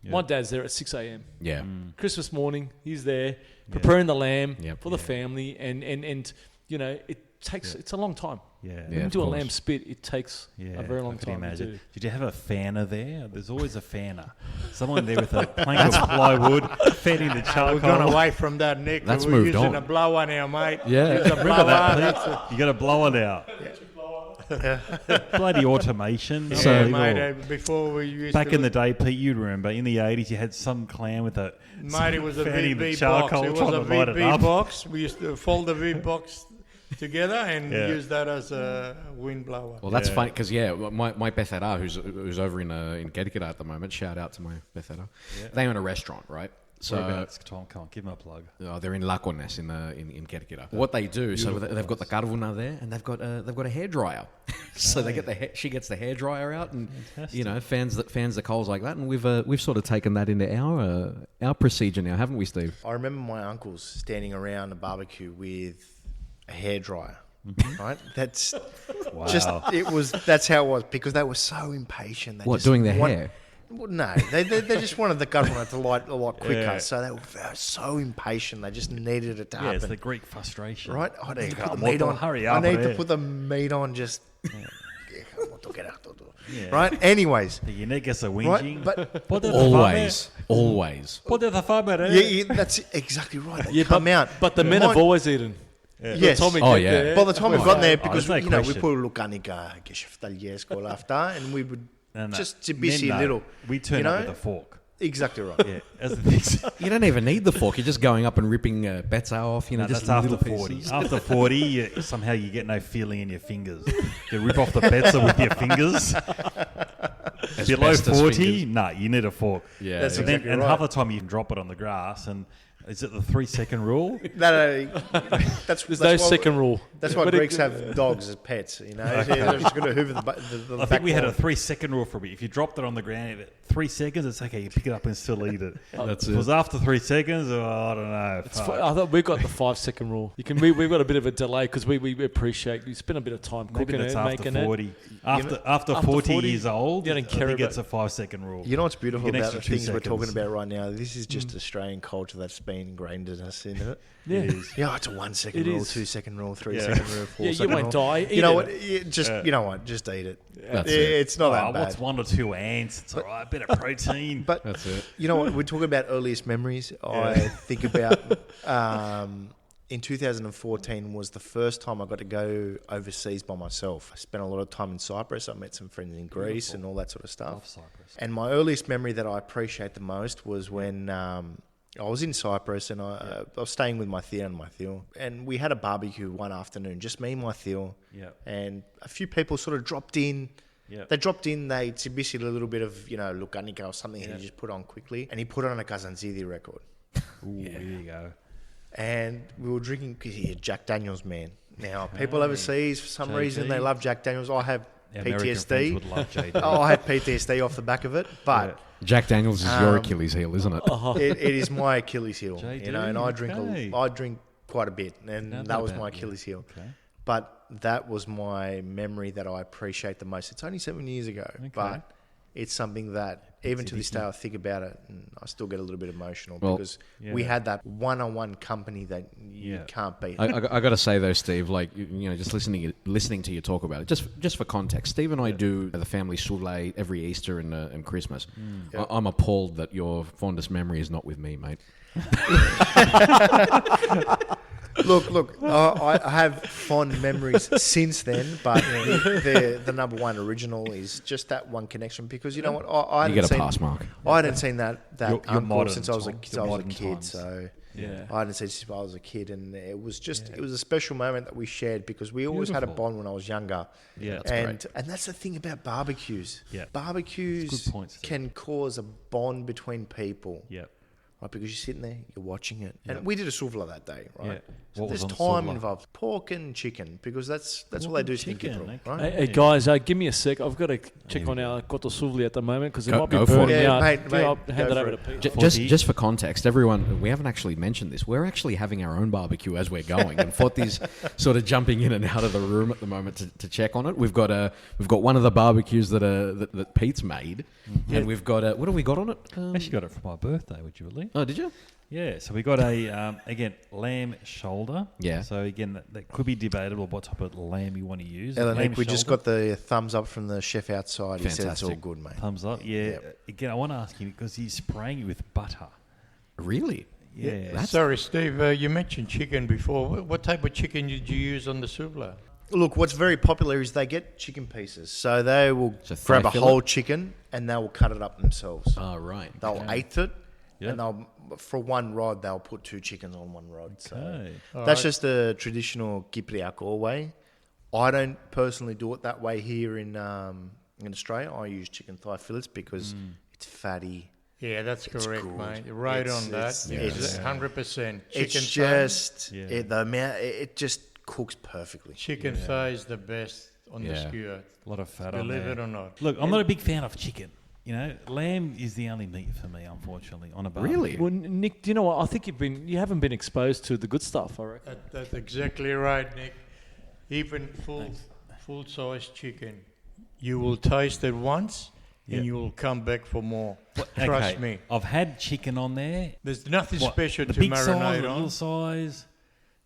Speaker 3: my dad's there at 6 a.m.
Speaker 1: Yeah,
Speaker 3: Christmas morning, he's there preparing the lamb for the family, and you know it's a long time. When you do a lamb spit, it takes a very long time to do.
Speaker 2: Did you have a fanner there? There's always a fanner. Someone there with a plank of plywood, fanning the charcoal.
Speaker 5: We've gone away from that, Nick.
Speaker 1: That's
Speaker 5: We're
Speaker 1: moved
Speaker 5: using
Speaker 1: on.
Speaker 5: a blower now, mate.
Speaker 2: Yeah,
Speaker 5: Use a
Speaker 2: remember that,
Speaker 5: blower.
Speaker 2: Pete? You got to blow it out. Bloody automation.
Speaker 5: So, mate, before we used
Speaker 2: back
Speaker 5: to
Speaker 2: in the day, Pete, you'd remember in the 80s, you had some clan with a
Speaker 5: mate, it was a
Speaker 2: fanning the
Speaker 5: VB box.
Speaker 2: charcoal,
Speaker 5: It was
Speaker 2: trying
Speaker 5: a
Speaker 2: to light it
Speaker 5: VB
Speaker 2: up.
Speaker 5: box. We used to fold the VB box together and use that as a wind blower.
Speaker 1: Well, that's funny because my Bethera, who's over in Gedikada at the moment. Shout out to my Bethera. They own a restaurant, right? So
Speaker 2: Come on, give them a plug.
Speaker 1: they're in Lacones in Gedikada. What they do, so they've got the carvuna there, and they've got a hairdryer. So they get she gets the hairdryer out, and you know fans the coals like that. And we've sort of taken that into our procedure now, haven't we, Steve?
Speaker 4: I remember my uncles standing around a barbecue with a hairdryer. Right, that's just that's how it was because they were so impatient. They
Speaker 1: doing their hair?
Speaker 4: Well, no, they just wanted the government to light a lot quicker. So they were so impatient. They just needed it to happen.
Speaker 2: Yeah, it's the Greek frustration.
Speaker 4: Right, I need to put the meat on.
Speaker 2: Hurry up!
Speaker 4: I need to put the meat on. Just right. Anyways,
Speaker 2: the niggas are whinging.
Speaker 4: Right,
Speaker 2: but
Speaker 1: always.
Speaker 4: Yeah, that's exactly right. They come out,
Speaker 3: but the men have always eaten.
Speaker 4: Yes.
Speaker 3: By
Speaker 4: the time we've gotten there, because
Speaker 2: no
Speaker 4: we
Speaker 2: question.
Speaker 4: put lukanika geschäftalier after, and we would just a busy little.
Speaker 2: We turn up with a fork.
Speaker 4: Exactly right.
Speaker 2: Yeah, as the things.
Speaker 1: You don't even need the fork. You're just going up and ripping bets off. You know, just
Speaker 2: that's after
Speaker 1: little
Speaker 2: 40.
Speaker 1: pieces.
Speaker 2: After 40, somehow you get no feeling in your fingers. You rip off the betza with your fingers. Below 40, no, you need a fork.
Speaker 1: Yeah,
Speaker 4: that's
Speaker 2: and
Speaker 4: exactly
Speaker 2: and
Speaker 4: right.
Speaker 2: half the time you can drop it on the grass and. Is it the 3-second rule?
Speaker 4: No,
Speaker 3: There's no second rule.
Speaker 4: That's why Greeks have dogs as pets. You know, they're just going to hoover the
Speaker 2: I think we had a 3-second rule for me. If you dropped it on the ground, 3 seconds, it's okay. You pick it up and still eat it.
Speaker 1: That's
Speaker 2: if it was after 3 seconds, I don't know.
Speaker 3: I thought we've got the 5-second rule. We've got a bit of a delay because we appreciate you spend a bit of time cooking it, making
Speaker 2: after 40.
Speaker 3: it.
Speaker 2: After 40 years old,
Speaker 3: you don't care
Speaker 2: I think it's a 5-second rule.
Speaker 4: You know what's beautiful about the things we're talking
Speaker 2: seconds.
Speaker 4: about right now? This is just Australian culture that's been ingrained in us, isn't it?
Speaker 3: Yeah.
Speaker 2: It is.
Speaker 4: Yeah, it's a 1-second
Speaker 3: It
Speaker 4: rule,
Speaker 3: is.
Speaker 4: 2-second rule, 3-second rule, 4-second
Speaker 3: Yeah, you
Speaker 4: rule.
Speaker 3: won't die.
Speaker 4: You know what? You know what? Just eat it.
Speaker 1: That's it.
Speaker 4: It's not that bad.
Speaker 2: What's 1 or 2 ants? It's all right. A bit of protein.
Speaker 4: But
Speaker 1: That's it.
Speaker 4: You know what? We're talking about earliest memories. I think about in 2014 was the first time I got to go overseas by myself. I spent a lot of time in Cyprus. I met some friends in Greece and all that sort of stuff.
Speaker 2: Love Cyprus.
Speaker 4: And my earliest memory that I appreciate the most was when I was in Cyprus and I was staying with my Theo and my Theo. And we had a barbecue one afternoon, just me and my Theo.
Speaker 2: Yeah.
Speaker 4: And a few people sort of dropped in.
Speaker 2: Yeah.
Speaker 4: They dropped in, they basically a little bit of, Lukanika or something he just put on quickly. And he put on a Kazantzidis record.
Speaker 2: Ooh, there you go.
Speaker 4: And we were drinking, because he's a Jack Daniels man. Now, people overseas, for some reason, they love Jack Daniels. I have PTSD.
Speaker 2: Would love JD.
Speaker 4: I have PTSD off the back of it. But
Speaker 1: Jack Daniels is your Achilles heel, isn't it?
Speaker 4: it is my Achilles heel.
Speaker 2: JD,
Speaker 4: And I drink I drink quite a bit. And that was my Achilles heel.
Speaker 2: Okay.
Speaker 4: But that was my memory that I appreciate the most. It's only 7 years ago. But it's something that even to this day I think about it and I still get a little bit emotional because we had that one-on-one company that you can't beat.
Speaker 1: I got to say though, Steve, like just listening to you talk about it, just for context, Steve and I do the family Souvla every Easter and Christmas. I'm appalled that your fondest memory is not with me, mate.
Speaker 4: Look, I have fond memories since then, but the number one original is just that one connection because you know what? I
Speaker 1: you get a pass mark.
Speaker 4: I hadn't seen that
Speaker 2: Your
Speaker 4: uncle
Speaker 2: modern
Speaker 4: since I was a
Speaker 2: times,
Speaker 4: kid.
Speaker 2: your modern
Speaker 4: So
Speaker 2: times.
Speaker 3: Yeah.
Speaker 4: I hadn't seen since I was a kid, and it was a special moment that we shared because we always had a bond when I was younger.
Speaker 2: Yeah,
Speaker 4: and that's the thing about barbecues.
Speaker 2: Yeah.
Speaker 4: Barbecues
Speaker 2: Good points,
Speaker 4: can cause a bond between people.
Speaker 2: Yeah.
Speaker 4: Right, because you're sitting there, you're watching it, and we did a Souvla that day, right?
Speaker 2: Yeah.
Speaker 4: So
Speaker 2: What
Speaker 4: there's
Speaker 2: was on the
Speaker 4: time
Speaker 2: Souvla?
Speaker 4: involved, pork and chicken, because that's what they do to
Speaker 2: chicken,
Speaker 4: people,
Speaker 2: okay.
Speaker 4: right?
Speaker 3: Hey, guys, give me a sec. I've got to check on our Koto Souvla at the moment because it might be
Speaker 1: Go for it.
Speaker 3: burning
Speaker 4: Yeah,
Speaker 3: out.
Speaker 4: mate,
Speaker 3: I'll
Speaker 4: go
Speaker 3: hand it
Speaker 4: for
Speaker 3: over
Speaker 4: it.
Speaker 3: to Pete.
Speaker 1: Just for context, everyone, we haven't actually mentioned this. We're actually having our own barbecue as we're going, and Forty's sort of jumping in and out of the room at the moment to check on it. We've got one of the barbecues that Pete's made, and we've got what have we got on it?
Speaker 2: I actually got it for my birthday, would you believe?
Speaker 1: Oh, did you?
Speaker 2: Yeah, so we got a, again, lamb shoulder.
Speaker 1: Yeah.
Speaker 2: So again, that could be debatable what type of lamb you want to use.
Speaker 4: Ellen,
Speaker 2: Lamb
Speaker 4: we just
Speaker 2: shoulder,
Speaker 4: got the thumbs up from the chef outside. He said it's all
Speaker 1: Fantastic.
Speaker 4: good, mate.
Speaker 2: thumbs up. Yeah.
Speaker 4: Yep.
Speaker 2: Again, I want to ask you because he's spraying it with butter.
Speaker 1: Really?
Speaker 2: Yeah.
Speaker 5: Sorry, Steve, you mentioned chicken before. What type of chicken did you use on the Souvla?
Speaker 4: Look, what's very popular is they get chicken pieces. So they will
Speaker 1: So
Speaker 4: grab a
Speaker 1: thigh
Speaker 4: whole
Speaker 1: fillet?
Speaker 4: chicken and they will cut it up themselves.
Speaker 1: Oh, right.
Speaker 4: They'll eighth it,
Speaker 2: Yep.
Speaker 4: and they'll for one rod they'll put 2 chickens on one rod. So
Speaker 2: Okay.
Speaker 4: that's just the traditional Kipriako way. I don't personally do it that way here in Australia. I use chicken thigh fillets because it's fatty.
Speaker 5: Yeah, that's correct,
Speaker 4: good.
Speaker 5: mate. You're right
Speaker 4: It's-
Speaker 5: on that.
Speaker 4: it's-
Speaker 5: It's 100%.
Speaker 4: It's
Speaker 5: Chicken
Speaker 4: just
Speaker 2: Yeah.
Speaker 4: the amount. It just cooks perfectly.
Speaker 5: Chicken thigh is the best on the
Speaker 1: Yeah.
Speaker 5: skewer.
Speaker 2: A lot of fat on
Speaker 5: Believe
Speaker 2: there.
Speaker 5: it or not.
Speaker 2: Look, I'm not a big fan of chicken. You know, lamb is the only meat for me, unfortunately, on a barbecue.
Speaker 1: Really?
Speaker 3: Well, Nick, do you know what? I think you haven't been exposed to the good stuff, I reckon.
Speaker 5: That's exactly right, Nick. Even full size chicken, you will taste it once
Speaker 2: Yeah.
Speaker 5: and you will come back for more. Trust
Speaker 2: Okay,
Speaker 5: me.
Speaker 2: I've had chicken on there.
Speaker 5: There's nothing
Speaker 2: What,
Speaker 5: special
Speaker 2: the
Speaker 5: to
Speaker 2: big size, the
Speaker 5: marinate
Speaker 2: little
Speaker 5: on.
Speaker 2: size.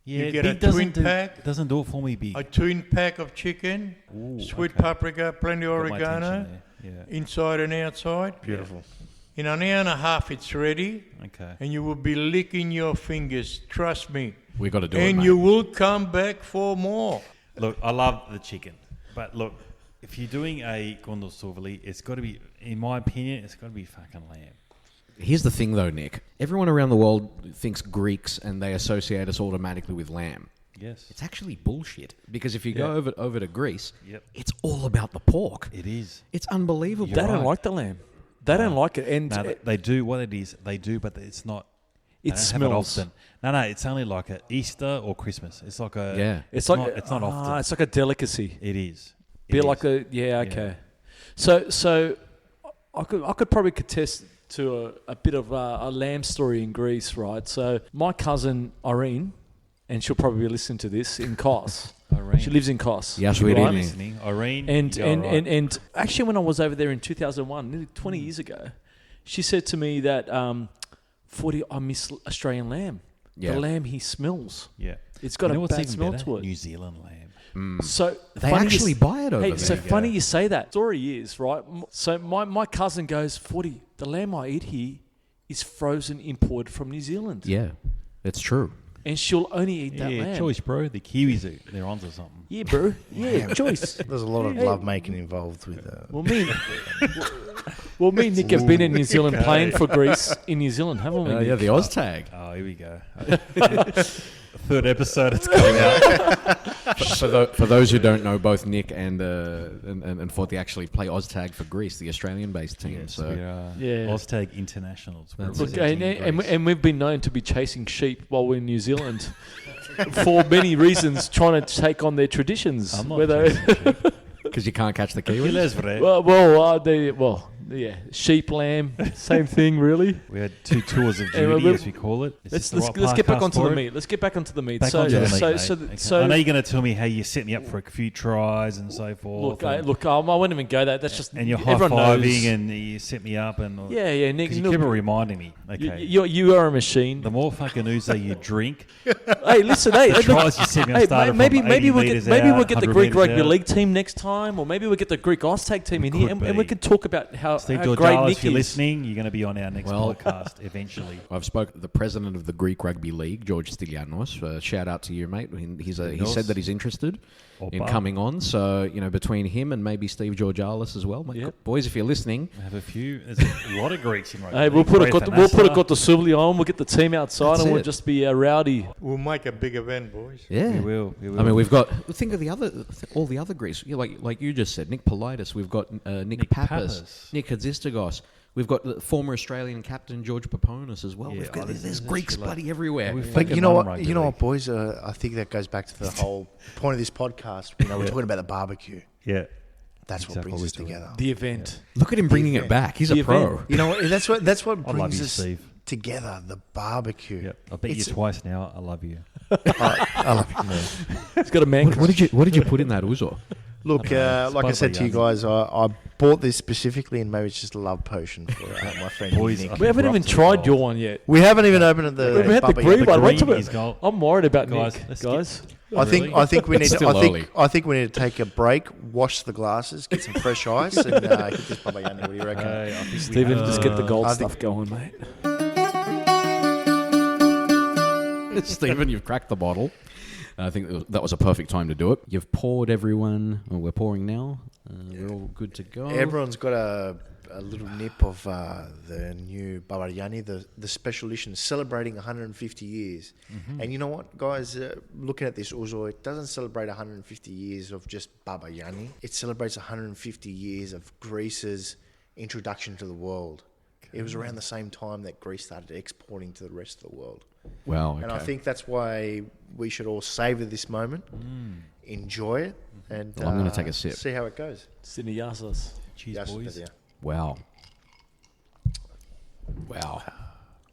Speaker 2: Yeah,
Speaker 5: You get
Speaker 2: big
Speaker 5: a
Speaker 2: doesn't
Speaker 5: twin pack.
Speaker 2: doesn't do it for me big.
Speaker 5: A twin pack of chicken,
Speaker 2: Ooh,
Speaker 5: sweet
Speaker 2: okay.
Speaker 5: paprika, plenty of
Speaker 2: Got my attention
Speaker 5: oregano,
Speaker 2: there. Yeah.
Speaker 5: inside and outside.
Speaker 4: Beautiful.
Speaker 5: In an hour and a half, it's ready,
Speaker 2: Okay.
Speaker 5: and you will be licking your fingers. Trust me.
Speaker 1: We got to do it,
Speaker 5: And
Speaker 1: mate.
Speaker 5: you will come back for more.
Speaker 2: Look, I love the chicken, but look, if you're doing a Gondol Souvla, it's got to be, in my opinion, it's got to be fucking lamb.
Speaker 1: Here's the thing, though, Nick. Everyone around the world thinks Greeks, and they associate us automatically with lamb.
Speaker 2: Yes,
Speaker 1: It's actually bullshit, because if you go over to Greece,
Speaker 2: Yep.
Speaker 1: it's all about the pork.
Speaker 2: it is.
Speaker 1: It's unbelievable.
Speaker 3: They don't like the lamb. They don't like it, and
Speaker 2: No, they do what it is. They do, but it's not.
Speaker 3: it
Speaker 2: they don't have
Speaker 3: smells.
Speaker 2: often. No, it's only like a Easter or Christmas. It's like a.
Speaker 1: Yeah.
Speaker 3: It's like
Speaker 2: It's not often.
Speaker 3: It's like a delicacy.
Speaker 2: It is. It
Speaker 3: Bit
Speaker 2: is.
Speaker 3: like a okay. So I could probably contest to a bit of a lamb story in Greece, right? So my cousin Irene, and she'll probably listen to this in Kos.
Speaker 2: Irene.
Speaker 3: She lives in Kos.
Speaker 1: Yes,
Speaker 3: right?
Speaker 1: we do.
Speaker 2: Listening. Irene.
Speaker 3: And
Speaker 2: you go right.
Speaker 3: and actually, when I was over there in 2001, nearly 20 years ago, she said to me that 40, I miss Australian lamb.
Speaker 1: Yeah.
Speaker 3: The lamb he smells.
Speaker 2: Yeah.
Speaker 3: It's got
Speaker 2: You know
Speaker 3: a
Speaker 2: what's
Speaker 3: bad
Speaker 2: even
Speaker 3: smell
Speaker 2: better?
Speaker 3: to it.
Speaker 2: New Zealand lamb.
Speaker 3: So
Speaker 1: They
Speaker 3: funny
Speaker 1: actually buy it over
Speaker 3: Hey,
Speaker 1: there.
Speaker 3: so
Speaker 2: There you
Speaker 3: funny
Speaker 2: go.
Speaker 3: you say that. Story is right. So my cousin goes, 40. The lamb I eat here is frozen, imported from New Zealand,
Speaker 1: Yeah, it's true.
Speaker 3: and she'll only eat that
Speaker 2: Yeah,
Speaker 3: lamb.
Speaker 2: choice, bro. The Kiwis, they're onto something.
Speaker 3: Yeah, bro. Yeah, choice.
Speaker 4: There's a lot of love making involved with
Speaker 3: Well, me and Nick have been in New Zealand playing for Greece in New Zealand, haven't we?
Speaker 1: Yeah,
Speaker 3: Nick?
Speaker 1: the Oz tag.
Speaker 2: Oh, here we go. Third episode, it's coming out.
Speaker 1: For those who don't know, both Nick and Forty actually play Oz tag for Greece, the Australian-based team.
Speaker 2: Yes,
Speaker 1: so
Speaker 2: we are
Speaker 3: Yeah.
Speaker 2: Oztag Internationals. We're
Speaker 3: Look,
Speaker 2: representing
Speaker 3: and
Speaker 2: Greece.
Speaker 3: we've been known to be chasing sheep while we're in New Zealand for many reasons, trying to take on their traditions.
Speaker 2: I'm not
Speaker 3: Whether
Speaker 2: chasing sheep.
Speaker 1: because you can't catch the Kiwis.
Speaker 2: Gilles, vrai.
Speaker 3: yeah, sheep, lamb, same thing, really.
Speaker 2: We had 2 tours of
Speaker 3: Anyway,
Speaker 2: duty,
Speaker 3: we'll-
Speaker 2: as we call it. Is
Speaker 3: Let's
Speaker 2: this the right
Speaker 3: let's get back
Speaker 2: podcast
Speaker 3: onto
Speaker 2: for
Speaker 3: the
Speaker 2: it?
Speaker 3: meat. Let's get back onto the meat.
Speaker 2: Back
Speaker 3: So
Speaker 2: onto the meat,
Speaker 3: so
Speaker 2: mate.
Speaker 3: so
Speaker 2: Okay.
Speaker 3: so
Speaker 2: I know you're going to tell me how you set me up for a few tries and so forth.
Speaker 3: look, I won't even go that. That's just
Speaker 2: and you're
Speaker 3: everyone knows.
Speaker 2: high-fiving and you set me up. And
Speaker 3: Yeah, Nick.
Speaker 2: Because you
Speaker 3: look,
Speaker 2: keep reminding me. Okay.
Speaker 3: you are a machine.
Speaker 2: The more fucking Ouzo you drink,
Speaker 3: Hey, listen, hey,
Speaker 2: the
Speaker 3: look,
Speaker 2: tries you set me on
Speaker 3: hey,
Speaker 2: started
Speaker 3: maybe
Speaker 2: from 80
Speaker 3: we'll
Speaker 2: metres
Speaker 3: get
Speaker 2: out,
Speaker 3: the
Speaker 2: 100
Speaker 3: Greek
Speaker 2: metres
Speaker 3: rugby
Speaker 2: out.
Speaker 3: league team next time, or maybe we'll get the Greek ice tag team in here,
Speaker 2: Could
Speaker 3: and we
Speaker 2: be.
Speaker 3: can talk about how
Speaker 2: Steve
Speaker 3: how great
Speaker 2: Georgialis,
Speaker 3: Nick
Speaker 2: if you're
Speaker 3: is.
Speaker 2: listening, you're going to be on our next podcast eventually.
Speaker 1: I've spoken to the president of the Greek Rugby League, George Stylianos. Shout out to you, mate. He said that he's interested in coming on. So, between him and maybe Steve Georgialis as well. Boys, if you're listening.
Speaker 2: I have a few. There's a lot of Greeks in rugby.
Speaker 3: Hey, we'll put a Souvla on. We'll get the team outside and we'll just be rowdy.
Speaker 5: We'll make a big event, boys.
Speaker 2: Yeah. We will.
Speaker 1: I mean, we've got... Think of all the other Greeks. Like you just said, Nick Politis. We've got Nick Pappas. Nick Hatzistakos. We've got the former Australian captain George Paponis as well.
Speaker 2: Yeah,
Speaker 1: There's Greeks bloody everywhere.
Speaker 4: But you know what, boys? I think that goes back to the whole point of this podcast. We're talking about the barbecue.
Speaker 2: Yeah.
Speaker 4: That's what brings us together.
Speaker 3: The event.
Speaker 1: Yeah. Look at him bringing it back. He's a pro.
Speaker 4: Event. You know what? That's what brings us
Speaker 2: Steve.
Speaker 4: together. The barbecue.
Speaker 2: Yep. I bet you twice now. I love you.
Speaker 4: I love you more.
Speaker 3: He's got a man.
Speaker 1: What did you put in that Ouzo?
Speaker 4: Look, like I said to you guys, I bought this specifically, and maybe it's just a love potion for my friend Nick.
Speaker 3: We haven't even tried your one yet.
Speaker 4: We haven't even opened the.
Speaker 3: We've had the green one.
Speaker 2: Green
Speaker 3: I'm worried about
Speaker 2: guys,
Speaker 3: Nick, guys.
Speaker 4: I think we need.
Speaker 1: I
Speaker 4: think we need to take a break, wash the glasses, get some fresh ice, and hit this Barbayianni. What do you reckon?
Speaker 3: Stephen, just get the gold stuff going, mate.
Speaker 1: Stephen, you've cracked the bottle. I think that was a perfect time to do it. You've poured everyone. Well, we're pouring now. We're all good to go.
Speaker 4: Everyone's got a little nip of the new Barbayianni, the special edition, celebrating 150 years. Mm-hmm. And you know what, guys? Looking at this Ouzo, it doesn't celebrate 150 years of just Barbayianni. It celebrates 150 years of Greece's introduction to the world. Okay. It was around the same time that Greece started exporting to the rest of the world.
Speaker 1: Wow. Okay.
Speaker 4: And I think that's why we should all savour this moment, enjoy it, and
Speaker 1: I'm going to take a sip.
Speaker 4: See how it goes.
Speaker 3: Sydney Yassas.
Speaker 2: Cheers, boys.
Speaker 4: Yeah.
Speaker 1: Wow.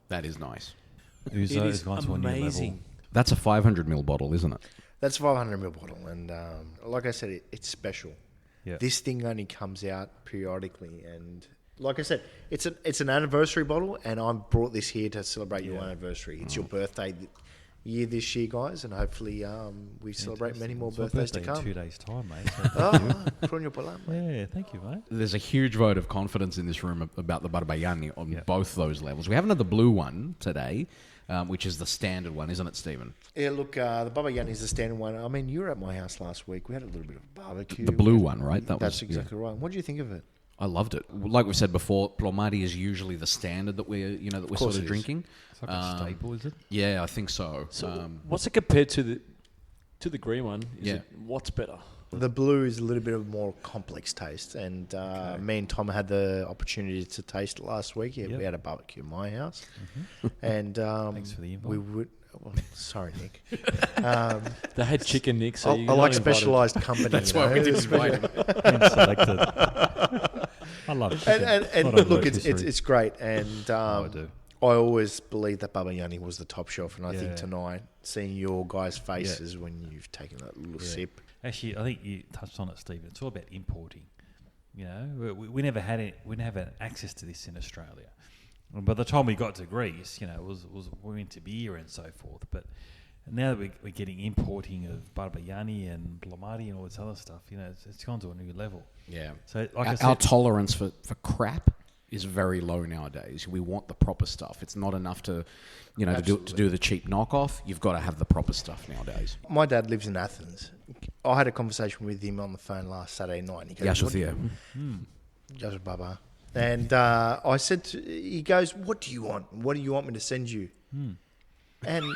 Speaker 1: That is nice.
Speaker 2: Ouzo has gone to a new level.
Speaker 1: That's a 500ml bottle, isn't it?
Speaker 4: That's a 500ml bottle, and like I said, it's special.
Speaker 2: Yeah.
Speaker 4: This thing only comes out periodically, and like I said, it's an anniversary bottle, and I brought this here to celebrate your anniversary. It's your birthday year this year, guys, and hopefully we celebrate many more birthdays to come.
Speaker 2: In 2 days' time, mate. So
Speaker 4: Yeah,
Speaker 2: thank you, mate.
Speaker 1: There's a huge vote of confidence in this room about the Barbayianni on both those levels. We haven't had the blue one today, which is the standard one, isn't it, Stephen?
Speaker 4: Yeah, look, the Barbayianni is the standard one. I mean, you were at my house last week. We had a little bit of barbecue.
Speaker 1: The blue one, right?
Speaker 4: That's exactly right. What do you think of it?
Speaker 1: I loved it. Like we said before, Plomati is usually the standard that we're sort of drinking.
Speaker 2: It's like a staple, is it?
Speaker 1: Yeah, I think so.
Speaker 3: So what's it compared to the green one? What's better?
Speaker 4: The blue is a little bit of a more complex taste, and me and Tom had the opportunity to taste it last week. Yeah, we had a barbecue at my house, and
Speaker 2: thanks for the invite.
Speaker 4: we would. Well, sorry, Nick.
Speaker 3: They had chicken, Nick. So
Speaker 4: I like specialised company.
Speaker 1: That's why we didn't invite him.
Speaker 2: Selected. I love it.
Speaker 4: And look, it's great, and
Speaker 2: I do.
Speaker 4: I always believed that Barbayianni was the top shelf, and I think tonight, seeing your guys' faces when you've taken that little sip.
Speaker 2: Actually, I think you touched on it, Stephen. It's all about importing. You know, we never had it. We never had access to this in Australia. And by the time we got to Greece, it was we went to beer and so forth. But now that we're getting importing of Barbayianni and Plomati and all this other stuff, it's gone to a new level.
Speaker 1: Yeah.
Speaker 2: So like I said,
Speaker 1: our tolerance for crap is very low nowadays. We want the proper stuff. It's not enough to do the cheap knockoff. You've got to have the proper stuff nawadays.
Speaker 4: My dad lives in Athens. I had a conversation with him on the phone last Saturday night. And he goes, Yasha Baba. And I said, he goes, what do you want? What do you want me to send you? And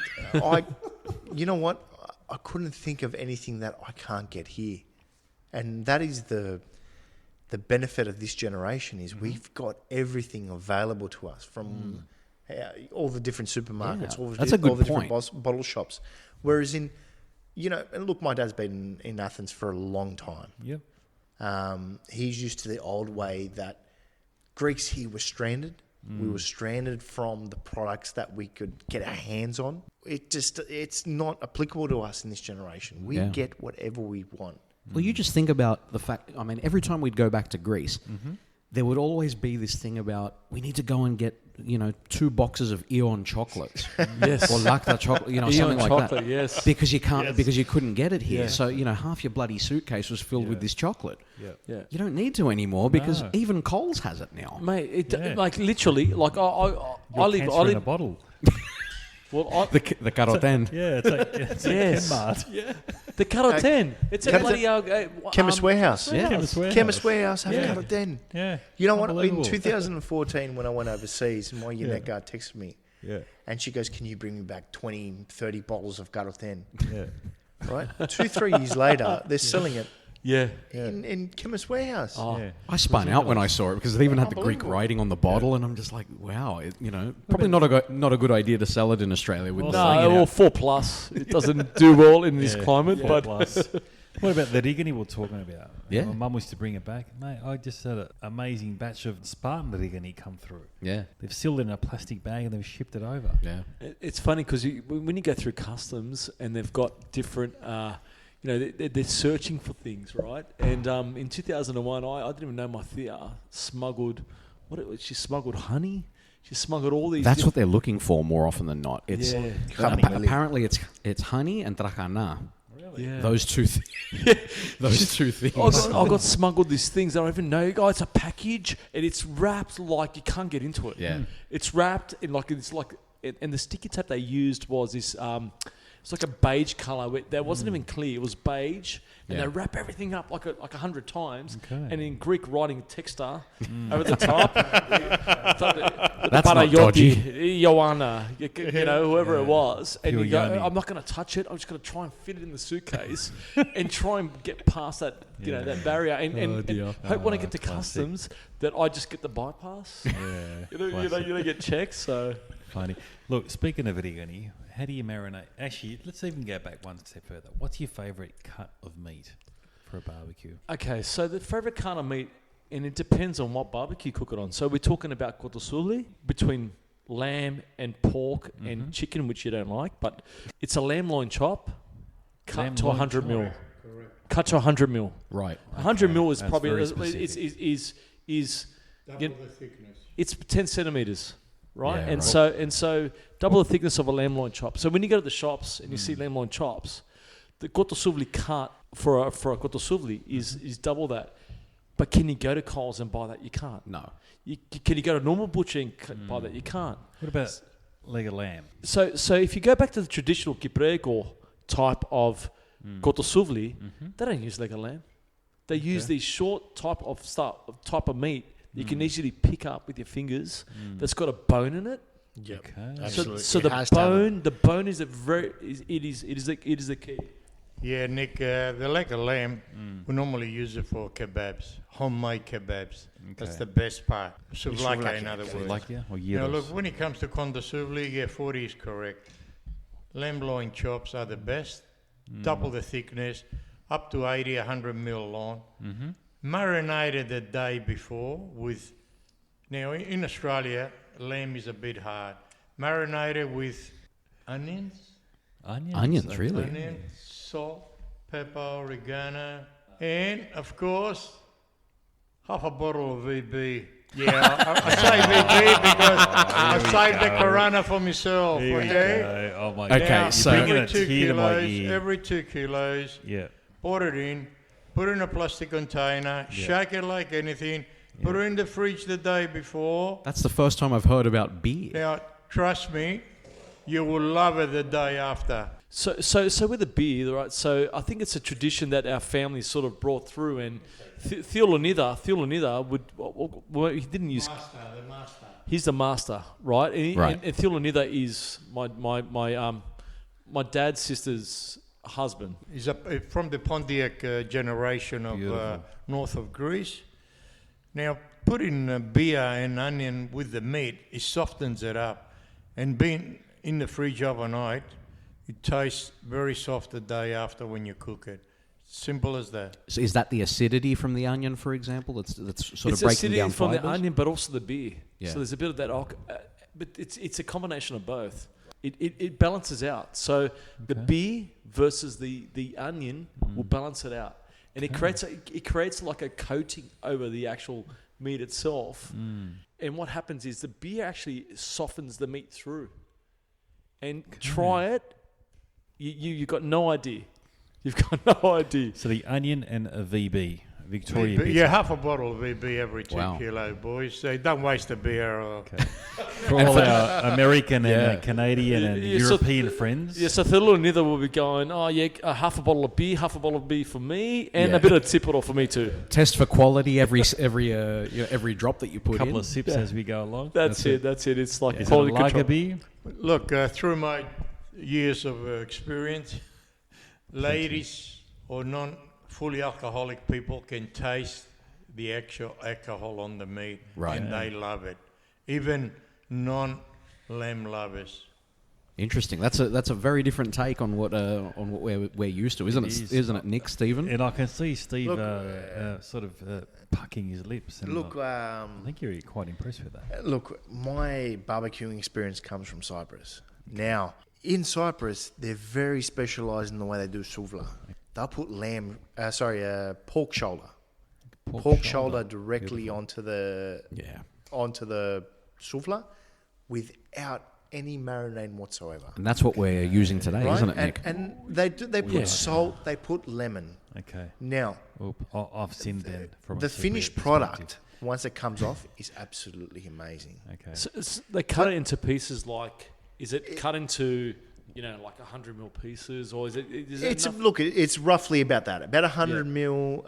Speaker 4: you know what? I couldn't think of anything that I can't get here. And that is the benefit of this generation is we've got everything available to us from all the different supermarkets, all the different bottle shops. Whereas and look, my dad's been in Athens for a long time.
Speaker 2: Yep.
Speaker 4: He's used to the old way that Greeks here were stranded. We were stranded from the products that we could get our hands on. It's not applicable to us in this generation. We get whatever we want.
Speaker 1: Well, you just think about the fact, every time we'd go back to Greece, there would always be this thing about we need to go and get 2 boxes of Eon chocolates,
Speaker 3: yes,
Speaker 1: or Lacta chocolate,
Speaker 3: Eon
Speaker 1: something like
Speaker 3: chocolate,
Speaker 1: that.
Speaker 3: Yes,
Speaker 1: because you can't, because you couldn't get it here.
Speaker 3: Yeah.
Speaker 1: So half your bloody suitcase was filled with this chocolate.
Speaker 3: Yeah.
Speaker 1: You don't need to anymore because even Coles has it now,
Speaker 3: mate. Like literally, like I live
Speaker 2: in a bottle.
Speaker 3: Well,
Speaker 1: the caroten.
Speaker 2: It's
Speaker 3: yes,
Speaker 2: Kmart.
Speaker 3: Yeah, the caroten. It's a bloody
Speaker 4: Chemist Warehouse.
Speaker 1: Yeah.
Speaker 4: Chemist Warehouse have caroten.
Speaker 2: Yeah.
Speaker 4: You know what? In 2014, when I went overseas, my unit guard texted me.
Speaker 2: Yeah.
Speaker 4: And she goes, "Can you bring me back 20, 30 bottles of caroten?"
Speaker 2: Yeah.
Speaker 4: Right? 2-3 years later, they're selling it
Speaker 3: Yeah.
Speaker 4: in Chemist Warehouse.
Speaker 3: Oh.
Speaker 2: Yeah.
Speaker 1: I spun out when I saw it because they even had the Greek
Speaker 4: Unbelievable.
Speaker 1: writing on the bottle, and I'm just like, wow, probably not a good idea to sell it in Australia. With
Speaker 3: No, well, 4+. It doesn't do well in this climate,
Speaker 2: Yeah,
Speaker 3: but
Speaker 2: plus. What about the rigani we're talking about?
Speaker 1: Yeah.
Speaker 2: My mum used to bring it back. Mate, I just had an amazing batch of Spartan rigani come through.
Speaker 1: Yeah,
Speaker 2: They've sealed it in a plastic bag and they've shipped it over.
Speaker 1: yeah,
Speaker 3: it's funny because when you go through customs and they've got different, they're searching for things, right? And in 2001, I didn't even know my Thea smuggled, she smuggled honey. She smuggled all these.
Speaker 1: That's what they're looking for more often than not. It's
Speaker 4: Honey.
Speaker 1: apparently it's honey and trachana.
Speaker 3: Yeah.
Speaker 1: Those two things.
Speaker 3: I got smuggled these things. I don't even know, guys. It's a package and it's wrapped like you can't get into it.
Speaker 1: Yeah.
Speaker 3: It's wrapped in and the sticky tape they used was this. It's like a beige color. That wasn't even clear. It was beige, and they wrap everything up like 100 times.
Speaker 2: Okay.
Speaker 3: And in Greek, writing texta over the top.
Speaker 1: That's not dodgy.
Speaker 3: Joanna, whoever it was, and you go,
Speaker 2: Barbayianni.
Speaker 3: I'm not going to touch it. I'm just going to try and fit it in the suitcase and try and get past that, that barrier, and hope when I get to customs that I just get the bypass.
Speaker 2: Yeah.
Speaker 3: you don't get checks. So
Speaker 2: Funny. Look, speaking of rigani, how do you marinate? Actually, let's even go back one step further. What's your favourite cut of meat for a barbecue?
Speaker 3: okay, so the favorite kind of meat, and it depends on what barbecue you cook it on. So we're talking about kotosuli between lamb and pork and chicken, which you don't like, but it's a lamb loin chop cut
Speaker 2: Lamb
Speaker 3: to
Speaker 2: loin
Speaker 3: 100
Speaker 2: chop.
Speaker 3: mil. Cut to 100 mil.
Speaker 1: Right.
Speaker 3: 100 mil is
Speaker 2: That's
Speaker 3: probably
Speaker 2: very
Speaker 3: is
Speaker 5: Double the thickness.
Speaker 3: it's 10 centimeters, right?
Speaker 1: Yeah,
Speaker 3: and
Speaker 1: right.
Speaker 3: so double the thickness of a lamb loin chop. So when you go to the shops and you see lamb loin chops, the kotosuvli cut for a kotosuvli is double that. But can you go to Coles and buy that? You can't.
Speaker 1: No.
Speaker 3: Can you go to normal butcher and buy that? You can't.
Speaker 2: What about leg of lamb?
Speaker 3: So if you go back to the traditional kiprego type of kotosuvli, they don't use leg of lamb. They use these short type of meat that you can easily pick up with your fingers. That's got a bone in it.
Speaker 4: Yep.
Speaker 2: Okay.
Speaker 4: Absolutely.
Speaker 3: So
Speaker 4: It
Speaker 3: the
Speaker 4: has to have it.
Speaker 3: bone is the key.
Speaker 5: Yeah, Nick, the leg of lamb, we normally use it for kebabs, homemade kebabs. That's the best part. Souvla, in other words.
Speaker 2: Like or
Speaker 5: Now,
Speaker 2: gyros?
Speaker 5: look, when it comes to kondosuvli, yeah, 40 is correct. Lamb loin chops are the best. Double the thickness, up to 80, 100 mil long. Marinated the day before with... Now, in Australia, lamb is a bit hard. Marinated with onions.
Speaker 1: Onions, really?
Speaker 5: Onion, salt, pepper, oregano, and of course, half a bottle of VB. Yeah, I say VB because I saved the Corona for myself.
Speaker 2: Here we
Speaker 5: Okay.
Speaker 2: go. Oh my
Speaker 1: Okay,
Speaker 2: God.
Speaker 1: so-
Speaker 2: You're bringing
Speaker 5: Every
Speaker 2: a
Speaker 5: 2
Speaker 2: tear to my
Speaker 5: kilos,
Speaker 2: ear.
Speaker 5: every 2 kilos,
Speaker 2: Yeah.
Speaker 5: pour it in, put it in a plastic container, shake it like anything, put it in the fridge the day before.
Speaker 1: That's the first time I've heard about beer.
Speaker 5: Now, trust me, you will love it the day after.
Speaker 3: So with the beer, right? So I think it's a tradition that our family sort of brought through, and Theolonida would he didn't use.
Speaker 5: The master.
Speaker 3: He's the master, right? And,
Speaker 1: Right.
Speaker 3: and Theolonida is my dad's sister's husband.
Speaker 5: He's from the Pontiac generation of
Speaker 2: Beautiful.
Speaker 5: north of Greece. Now, putting beer and onion with the meat, it softens it up. And being in the fridge overnight, it tastes very soft the day after when you cook it. Simple as that.
Speaker 1: So is that the acidity from the onion, for example? That's sort
Speaker 3: It's
Speaker 1: of breaking
Speaker 3: acidity
Speaker 1: down
Speaker 3: from
Speaker 1: fibers?
Speaker 3: the onion, but also the beer.
Speaker 1: Yeah.
Speaker 3: So there's a bit of that, but it's a combination of both. It balances out. So the beer versus the onion will balance it out, and it creates like a coating over the actual meat itself. And what happens is the beer actually softens the meat through. And try it. You've got no idea. You've got no idea.
Speaker 2: So the onion and a VB, Victoria bitter.
Speaker 5: Yeah, half a bottle of VB every 2 kilo, boys. So don't waste the beer.
Speaker 2: Okay. For all our American and Canadian and European friends.
Speaker 3: Yeah, so the little nither will be going, half a bottle of beer for me, and a bit of Tipperol for me too.
Speaker 1: Test for quality every drop that you put in.
Speaker 2: A couple of sips as we go along.
Speaker 3: That's it. It's like
Speaker 2: Is
Speaker 3: quality
Speaker 2: it a lager
Speaker 3: control.
Speaker 2: beer?
Speaker 5: Look, through my years of experience, ladies or non-fully alcoholic people can taste the actual alcohol on the meat, and they love it. Even non-lamb lovers.
Speaker 1: Interesting. That's a very different take on what we're used to, isn't it? Isn't it, Nick, Stephen?
Speaker 2: And I can see Steve sort of pucking his lips. And
Speaker 4: Look,
Speaker 2: I think you're quite impressed with that.
Speaker 4: Look, my barbecuing experience comes from Cyprus. Now, in Cyprus, they're very specialised in the way they do souvla. They'll put pork shoulder. Pork shoulder directly onto the souvla without any marinade whatsoever.
Speaker 1: And that's what we're using today, isn't it, Nick?
Speaker 4: And they put salt, they put lemon.
Speaker 2: Okay.
Speaker 4: Now,
Speaker 2: I've seen that from
Speaker 4: the finished product, once it comes off, is absolutely amazing.
Speaker 2: Okay.
Speaker 3: So they cut it into pieces like... Is it cut into, like 100 mil pieces, or is it?
Speaker 4: It's roughly about that. About 100 mil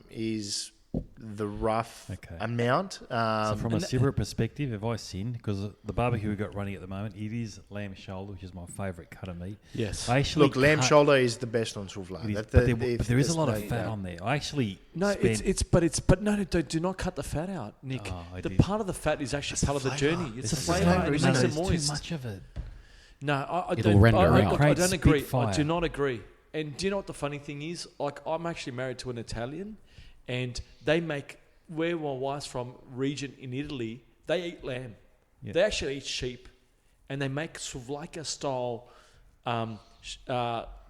Speaker 4: is the rough amount.
Speaker 2: So from a separate perspective, if I sin, because the barbecue we've got running at the moment, it is lamb shoulder, which is my favourite cut of meat.
Speaker 3: Yes.
Speaker 4: Lamb shoulder is the best on souvla.
Speaker 2: But there is a lot of fat on there. I actually
Speaker 3: do not cut the fat out, Nick. The part of the fat is actually part of the journey. It's the flavour. It makes it moist.
Speaker 2: Too much of it.
Speaker 3: No, I
Speaker 1: It'll render out.
Speaker 3: I don't agree. I do not agree. And do you know what the funny thing is? Like, I'm actually married to an Italian, and they make, where my wife's from, region in Italy, they eat lamb. Yep. They actually eat sheep, and they make souvlaka style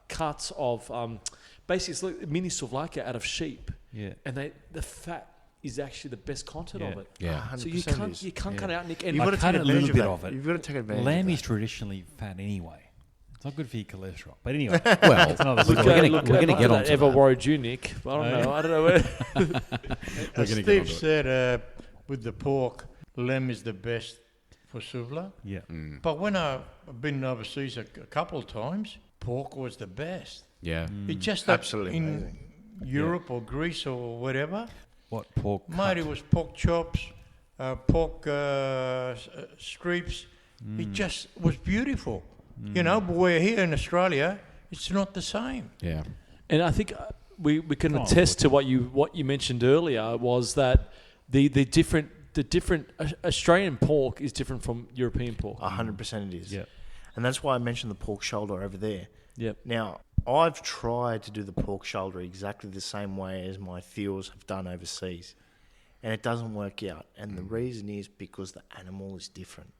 Speaker 3: cuts of basically it's like mini souvlaka out of sheep. Yeah, and the fat is actually the best content of it.
Speaker 1: Yeah,
Speaker 3: so you can't cut it out, Nick. And
Speaker 2: you've got to cut a little bit of it.
Speaker 4: You've got to take advantage.
Speaker 2: Lamb is traditionally fat anyway. It's not good for your cholesterol. But anyway,
Speaker 1: well,
Speaker 2: we're
Speaker 1: going to get on to
Speaker 3: ever
Speaker 1: that.
Speaker 3: worried you, Nick? I don't know.
Speaker 5: As Steve said, with the pork, lamb is the best for souvla.
Speaker 2: Yeah.
Speaker 5: But when I've been overseas a couple of times, pork was the best.
Speaker 1: Yeah.
Speaker 5: It just
Speaker 4: absolutely
Speaker 5: in
Speaker 4: amazing.
Speaker 5: Europe or Greece or whatever.
Speaker 2: What pork?
Speaker 5: Mate, it was pork chops, pork strips. It just was beautiful. But we're here in Australia, it's not the same.
Speaker 1: Yeah.
Speaker 3: And I think we can attest to what you mentioned earlier, was that the different Australian pork is different from European pork.
Speaker 4: 100% it is.
Speaker 2: Yeah.
Speaker 4: And that's why I mentioned the pork shoulder over there.
Speaker 3: Yep.
Speaker 4: Now, I've tried to do the pork shoulder exactly the same way as my theos have done overseas, and it doesn't work out. And the reason is because the animal is different.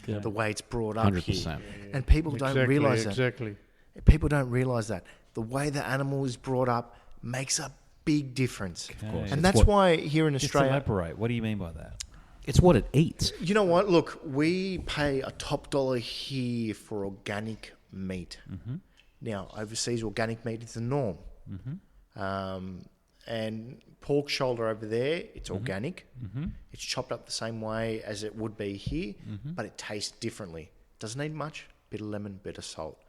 Speaker 4: Yeah. The way it's brought up 100%. Here. And people don't realise that.
Speaker 5: Exactly.
Speaker 4: People don't realise that. The way the animal is brought up makes a big difference. Okay. And that's why here in Australia...
Speaker 2: Just elaborate. What do you mean by that?
Speaker 1: It's what it eats.
Speaker 4: You know what? Look, we pay a top dollar here for organic meat. Mm-hmm. Now, overseas, organic meat is the norm. Mm-hmm. And pork shoulder over there, it's organic. Mm-hmm. It's chopped up the same way as it would be here, but it tastes differently. Doesn't need much. Bit of lemon, bit of salt.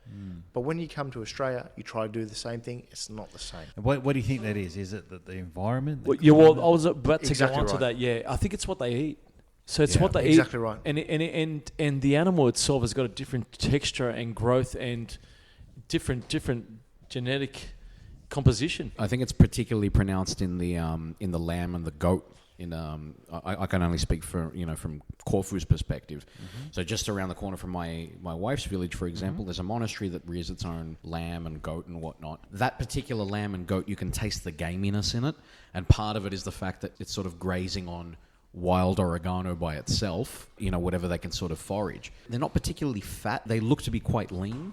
Speaker 4: But when you come to Australia, you try to do the same thing. It's not the same.
Speaker 2: And what do you think that is? Is it the environment?
Speaker 3: I was about to go on to that. Yeah, I think it's what they eat. So it's what they eat.
Speaker 4: Exactly right.
Speaker 3: And the animal itself has got a different texture and growth and different genetic composition.
Speaker 1: I think it's particularly pronounced in the lamb and the goat. I can only speak from Corfu's perspective. Mm-hmm. So just around the corner from my wife's village, for example, there's a monastery that rears its own lamb and goat and whatnot. That particular lamb and goat, you can taste the gaminess in it, and part of it is the fact that it's sort of grazing on wild oregano by itself, whatever they can sort of forage. They're not particularly fat. They look to be quite lean.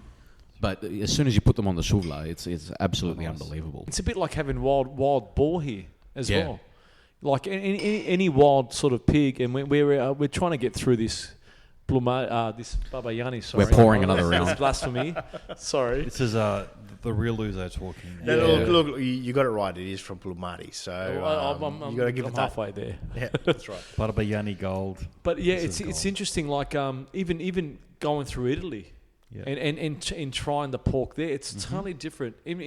Speaker 1: But as soon as you put them on the souvla, it's absolutely unbelievable.
Speaker 3: It's a bit like having wild boar here as well. like any wild sort of pig, and we're trying to get through this. This Barbayianni, sorry.
Speaker 1: We're pouring another
Speaker 3: That's
Speaker 1: round.
Speaker 3: blasphemy. Sorry.
Speaker 2: This is the real Ouzo talking.
Speaker 4: No, look, you got it right. It is from Plumati, so you got to give it
Speaker 3: halfway there.
Speaker 4: Yeah, that's right.
Speaker 2: Barbayianni gold.
Speaker 3: But yeah, it's interesting. Like even going through Italy, and trying the pork there, it's totally different than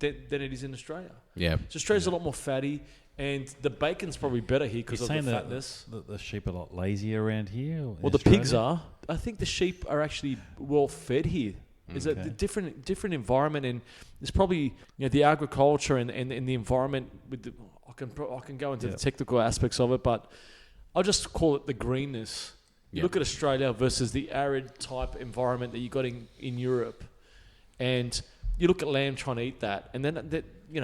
Speaker 3: it is in Australia.
Speaker 1: Yeah,
Speaker 3: So Australia's a lot more fatty. And the bacon's probably better here because of the fatness.
Speaker 2: The sheep are a lot lazier around here?
Speaker 3: Well, the pigs are. I think the sheep are actually well fed here. It's a different environment, and there's probably the agriculture and the environment. I can go into the technical aspects of it, but I'll just call it the greenness. You look at Australia versus the arid type environment that you got in Europe, and you look at lamb trying to eat that, and then you're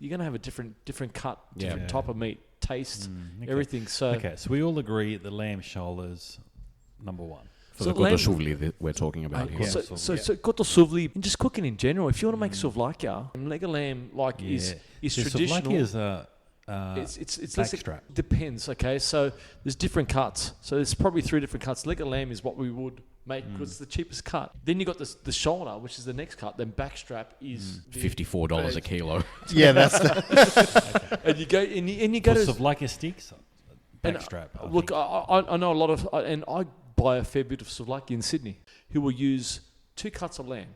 Speaker 3: going to have a different cut, different type of meat, taste, everything. So
Speaker 2: so we all agree the lamb shoulder's number one.
Speaker 1: For the Cotto Souvla that we're talking about here.
Speaker 3: So Cotto Souvla, and just cooking in general, if you want to make souvlaki, leg of lamb is traditional.
Speaker 2: Souvlaki is
Speaker 3: it's less
Speaker 2: backstrap.
Speaker 3: Depends, okay? So there's different cuts. So there's probably 3 different cuts. Leg of lamb is what we would make because it's the cheapest cut. Then you got the shoulder, which is the next cut. Then backstrap is
Speaker 1: $54 a kilo.
Speaker 4: Yeah, that's the.
Speaker 3: And you go to
Speaker 2: souvlaki sticks. Backstrap.
Speaker 3: Look, I know a lot of, and I buy a fair bit of souvlaki in Sydney, who will use 2 cuts of lamb.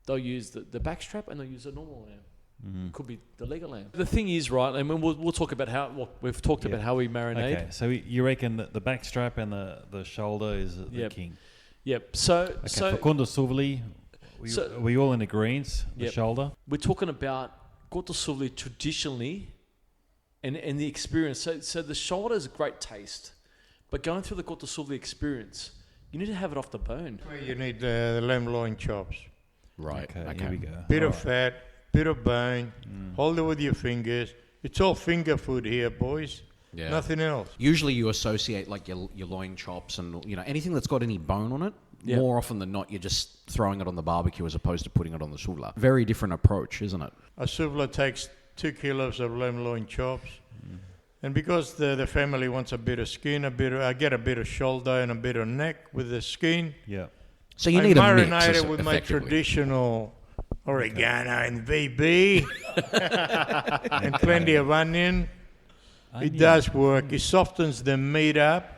Speaker 3: They'll use the backstrap and they'll use a normal lamb. Could be the leg of lamb. The thing is, right, and we'll talk about how we've talked about how we marinate.
Speaker 2: Okay, so you reckon that the backstrap and the shoulder is the king?
Speaker 3: Yep. So
Speaker 2: for Cotto Souvla, we all in agreement. The shoulder.
Speaker 3: We're talking about Cotto Souvla traditionally, and the experience. So the shoulder is a great taste, but going through the Cotto Souvla experience, you need to have it off the bone.
Speaker 5: You need the lamb loin chops.
Speaker 1: Right.
Speaker 2: Okay. Here we go.
Speaker 5: Bit of fat, bit of bone. Hold it with your fingers. It's all finger food here, boys. Yeah. Nothing else.
Speaker 1: Usually you associate like your loin chops and anything that's got any bone on it. Yeah. More often than not, you're just throwing it on the barbecue as opposed to putting it on the souvla. Very different approach, isn't it?
Speaker 5: A souvla takes 2 kilos of lamb loin chops. And because the family wants a bit of skin, I get a bit of shoulder and a bit of neck with the skin.
Speaker 2: Yeah.
Speaker 1: So you need a mix.
Speaker 5: I marinate it with my traditional oregano and VB and plenty of onion. It does work. It softens the meat up,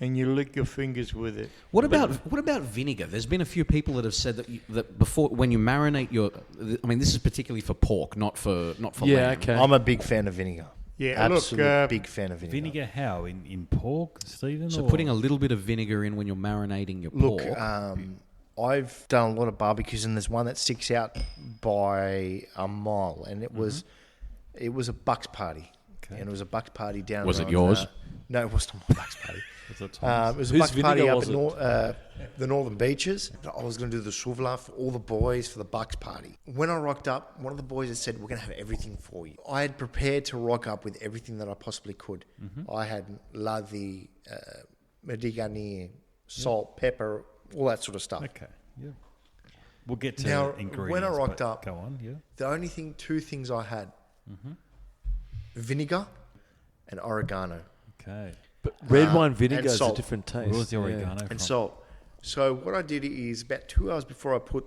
Speaker 5: and you lick your fingers with it.
Speaker 1: What about vinegar? There's been a few people that have said that before when you marinate this is particularly for pork, not for lamb.
Speaker 3: Yeah, okay.
Speaker 4: I'm a big fan of vinegar.
Speaker 5: Yeah,
Speaker 4: absolute big fan of vinegar.
Speaker 2: Vinegar how? In pork, Stephen?
Speaker 1: So putting a little bit of vinegar in when you're marinating your pork.
Speaker 4: Look, I've done a lot of barbecues, and there's one that sticks out by a mile, and it was a Bucks party. And it was a Bucks party down.
Speaker 1: Was it yours?
Speaker 4: No, it wasn't my Bucks party.
Speaker 2: It
Speaker 4: was a Bucks party up in the Northern Beaches. I was going to do the souvla for all the boys for the Bucks party. When I rocked up, one of the boys had said, "We're going to have everything for you." I had prepared to rock up with everything that I possibly could. I had ladhi, medigani, salt, pepper, all that sort of stuff.
Speaker 2: Okay, yeah. We'll get to
Speaker 4: now,
Speaker 2: ingredients.
Speaker 4: When I rocked up,
Speaker 2: go on, yeah.
Speaker 4: The only 2 things I had, vinegar and oregano.
Speaker 2: Okay.
Speaker 3: But red wine vinegar is a different taste.
Speaker 2: Where was the oregano from?
Speaker 4: And salt. So what I did is about 2 hours before I put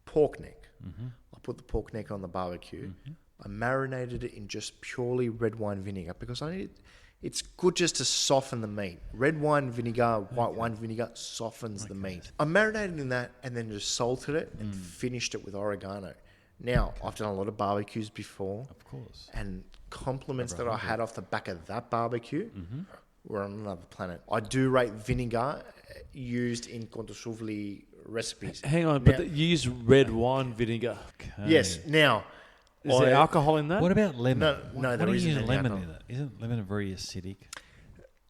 Speaker 4: pork neck, I put the pork neck on the barbecue. I marinated it in just purely red wine vinegar because it's good just to soften the meat. Red wine vinegar, white wine vinegar softens the meat. I marinated in that and then just salted it and finished it with oregano. Now, I've done a lot of barbecues before.
Speaker 2: Of course.
Speaker 4: And compliments that I had off the back of that barbecue were on another planet. I do rate vinegar used in Cotto Souvla recipes.
Speaker 3: Hang on, but you use red wine vinegar.
Speaker 2: Okay.
Speaker 4: Yes. Now,
Speaker 3: is there alcohol in that?
Speaker 2: What about lemon?
Speaker 4: No, there isn't any
Speaker 2: lemon
Speaker 4: alcohol.
Speaker 2: in it. Isn't lemon very acidic?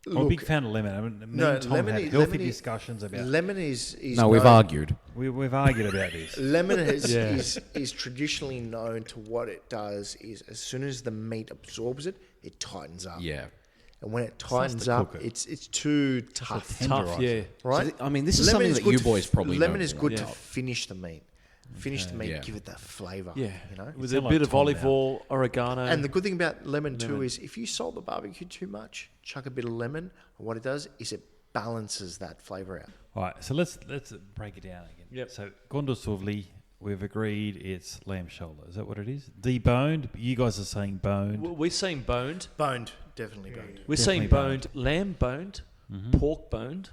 Speaker 2: I'm
Speaker 4: Look,
Speaker 2: a big fan of lemon. I mean,
Speaker 4: no,
Speaker 2: Tom
Speaker 4: lemon
Speaker 2: had
Speaker 4: is-
Speaker 2: healthy
Speaker 4: lemon is-
Speaker 2: discussions about.
Speaker 4: Lemon is
Speaker 1: No, we've argued.
Speaker 2: We've argued about this.
Speaker 4: Lemon is traditionally known to what it does is as soon as the meat absorbs it, it tightens up.
Speaker 1: Yeah.
Speaker 4: And when it tightens
Speaker 2: to
Speaker 4: up,
Speaker 2: cook it.
Speaker 4: it's too tough.
Speaker 3: Tough, yeah.
Speaker 4: Right?
Speaker 1: So this is
Speaker 4: Lemon
Speaker 1: something
Speaker 4: is
Speaker 1: that
Speaker 4: good
Speaker 1: you
Speaker 4: to
Speaker 1: boys probably
Speaker 4: Lemon
Speaker 1: know
Speaker 4: is
Speaker 1: more
Speaker 4: good to
Speaker 1: about.
Speaker 4: finish the meat. Finish the meat, give it that flavour.
Speaker 3: Yeah,
Speaker 4: you know,
Speaker 3: with a bit of olive oil, oregano.
Speaker 4: And the good thing about lemon too is if you salt the barbecue too much, chuck a bit of lemon, and what it does is it balances that flavour out.
Speaker 2: All right, so let's break it down again.
Speaker 3: Yep.
Speaker 2: So Gondor Souvla, we've agreed it's lamb shoulder. Is that what it is? Deboned. You guys are saying boned.
Speaker 3: We're saying boned.
Speaker 4: Boned, definitely boned.
Speaker 3: We're
Speaker 2: Definitely
Speaker 3: saying boned, lamb boned, pork boned,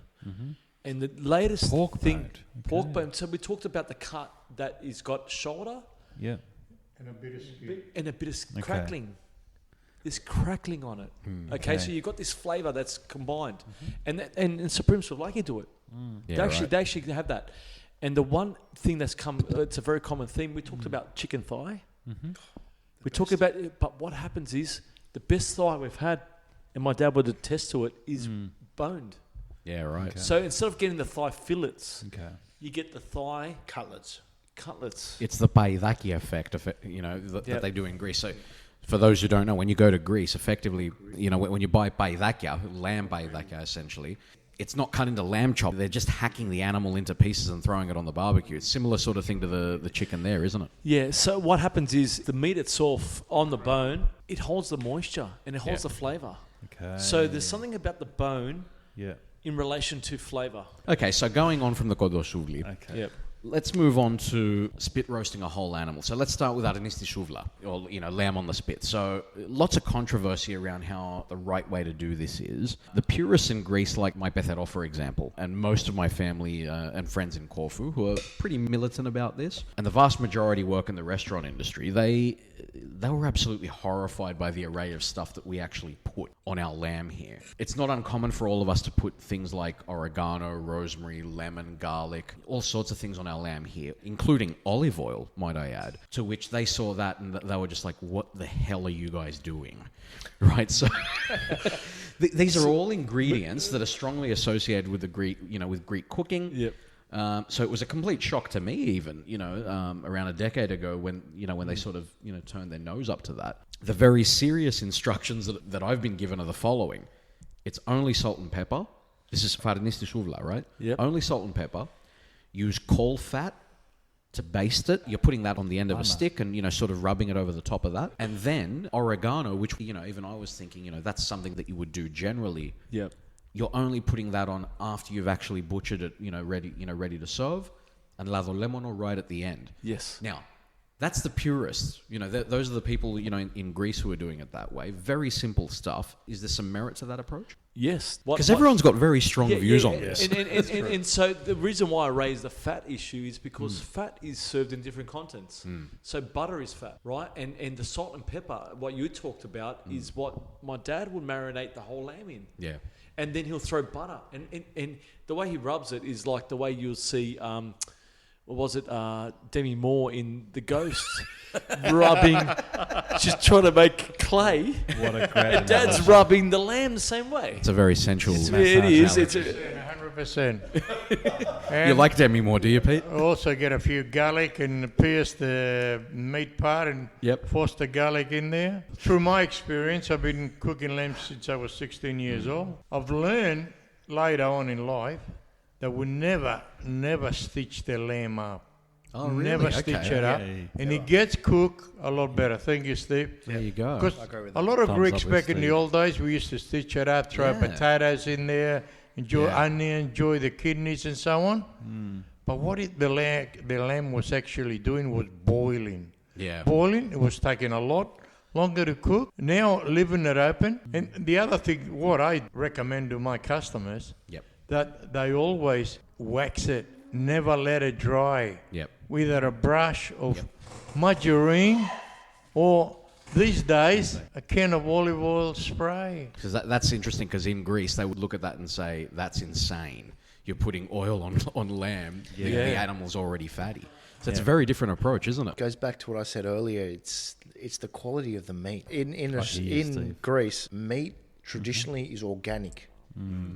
Speaker 3: and the latest
Speaker 2: Pork
Speaker 3: thing,
Speaker 2: boned.
Speaker 3: pork
Speaker 2: Okay.
Speaker 3: bone. So we talked about the cut that is got shoulder
Speaker 2: Yeah.
Speaker 5: And a bit of skin.
Speaker 3: and a bit of
Speaker 2: Okay.
Speaker 3: crackling. There's crackling on it. Okay, so you've got this flavour that's combined, and Supreme Souvlaki do it.
Speaker 1: Yeah,
Speaker 3: They actually have that. And the one thing that's come, it's a very common theme. We talked about chicken thigh. We talk about it, but what happens is the best thigh we've had, and my dad would attest to it, is boned.
Speaker 1: Yeah, right.
Speaker 2: Okay.
Speaker 3: So instead of getting the thigh fillets,
Speaker 2: Okay.
Speaker 3: you get the thigh
Speaker 4: Cutlets.
Speaker 3: cutlets.
Speaker 1: It's the paidaki effect, that they do in Greece. So, for those who don't know, when you go to Greece, effectively, when you buy paidakia, lamb paidakia, essentially, it's not cut into lamb chop. They're just hacking the animal into pieces and throwing it on the barbecue. It's similar sort of thing to the chicken there, isn't it?
Speaker 3: Yeah, so what happens is the meat itself on the bone, it holds the moisture and it holds the flavour.
Speaker 2: Okay.
Speaker 3: So there's something about the bone
Speaker 2: Yeah.
Speaker 3: in relation to flavour.
Speaker 1: Okay, so going on from the Gondor Souvla,
Speaker 2: Okay.
Speaker 3: Yep.
Speaker 1: let's move on to spit roasting a whole animal. So let's start with Aranisti Souvla, or lamb on the spit. So lots of controversy around how the right way to do this is. The purists in Greece, like my Bethero, for example, and most of my family and friends in Corfu, who are pretty militant about this, and the vast majority work in the restaurant industry, they were absolutely horrified by the array of stuff that we actually put on our lamb here. It's not uncommon for all of us to put things like oregano, rosemary, lemon, garlic, all sorts of things on our lamb here, including olive oil, might I add, to which they saw that and they were just like, what the hell are you guys doing? Right? So these are all ingredients that are strongly associated with the Greek, with Greek cooking.
Speaker 3: Yep.
Speaker 1: So it was a complete shock to me, even around a decade ago, when they sort of turned their nose up to that. The very serious instructions that I've been given are the following: it's only salt and pepper. This is Farinisti Souvla, right?
Speaker 3: Yep.
Speaker 1: Only salt and pepper. Use caul fat to baste it. You're putting that on the end of a stick and sort of rubbing it over the top of that, and then oregano, which even I was thinking that's something that you would do generally.
Speaker 3: Yep.
Speaker 1: You're only putting that on after you've actually butchered it, ready to serve, and lado lemono right at the end.
Speaker 3: Yes.
Speaker 1: Now, that's the purists. Those are the people, in Greece who are doing it that way. Very simple stuff. Is there some merit to that approach?
Speaker 3: Yes.
Speaker 1: Because everyone's got very strong views on this.
Speaker 3: And so the reason why I raise the fat issue is because fat is served in different contents. So butter is fat, right? And the salt and pepper, what you talked about, is what my dad would marinate the whole lamb in.
Speaker 1: Yeah.
Speaker 3: And then he'll throw butter. And the way he rubs it is like the way you'll see, what was it, Demi Moore in The Ghost, rubbing, just trying to make clay.
Speaker 2: What a great
Speaker 3: And Dad's
Speaker 2: analogy.
Speaker 3: rubbing the lamb the same way.
Speaker 1: It's a very sensual
Speaker 3: It
Speaker 1: massage
Speaker 3: is.
Speaker 1: analogy.
Speaker 5: 100%.
Speaker 1: You like Demi Moore, do you, Pete?
Speaker 5: Also get a few garlic and pierce the meat part and force the garlic in there. Through my experience, I've been cooking lamb since I was 16 years old. I've learned later on in life that we never stitch the lamb up.
Speaker 1: Oh, really?
Speaker 5: Never stitch it up.
Speaker 2: Yeah.
Speaker 5: And it gets cooked a lot better. Thank you, Steve.
Speaker 1: There you go.
Speaker 5: Because
Speaker 4: agree with
Speaker 5: a lot of
Speaker 2: Thumbs
Speaker 5: Greeks
Speaker 2: up with
Speaker 5: back in the
Speaker 2: Steve.
Speaker 5: old days, we used to stitch it up, throw potatoes in there, enjoy onion, enjoy the kidneys and so on. But what the lamb was actually doing was boiling.
Speaker 1: Yeah.
Speaker 5: Boiling, it was taking a lot longer to cook. Now leaving it open. And the other thing, what I recommend to my customers, that they always wax it, never let it dry. With a brush of margarine or these days a can of olive oil spray.
Speaker 1: Because that's interesting, because in Greece they would look at that and say, that's insane. You're putting oil on lamb. The animal's already fatty. So it's a very different approach, isn't it?
Speaker 4: Goes back to what I said earlier. It's the quality of the meat. In
Speaker 2: Steve.
Speaker 4: Greece, meat traditionally is organic.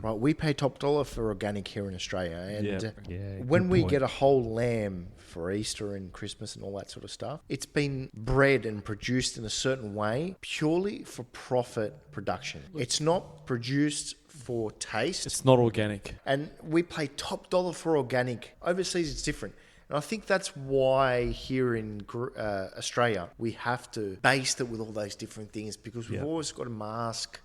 Speaker 4: Right, we pay top dollar for organic here in Australia, and when we get a whole lamb for Easter and Christmas and all that sort of stuff, it's been bred and produced in a certain way purely for profit production. It's not produced for taste.
Speaker 3: It's not organic.
Speaker 4: And we pay top dollar for organic. Overseas, it's different. And I think that's why here in Australia, we have to baste it with all those different things because we've always got to mask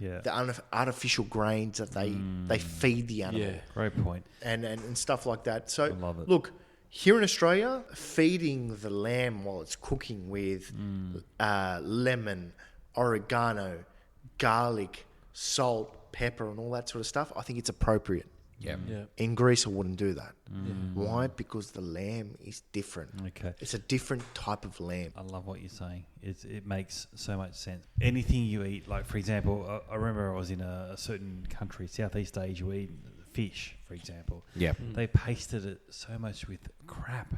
Speaker 4: the artificial grains that they feed the animal.
Speaker 2: Yeah, great point.
Speaker 4: And stuff like that. So,
Speaker 2: I love it.
Speaker 4: look, here in Australia, feeding the lamb while it's cooking with lemon, oregano, garlic, salt, pepper, and all that sort of stuff, I think it's appropriate.
Speaker 1: Yeah.
Speaker 4: In Greece, I wouldn't do that. Why? Because the lamb is different.
Speaker 2: Okay.
Speaker 4: It's a different type of lamb.
Speaker 2: I love what you're saying. It makes so much sense. Anything you eat, like for example, I remember I was in a certain country, Southeast Asia, we eat fish, for example.
Speaker 1: Yeah.
Speaker 2: They pasted it so much with crap,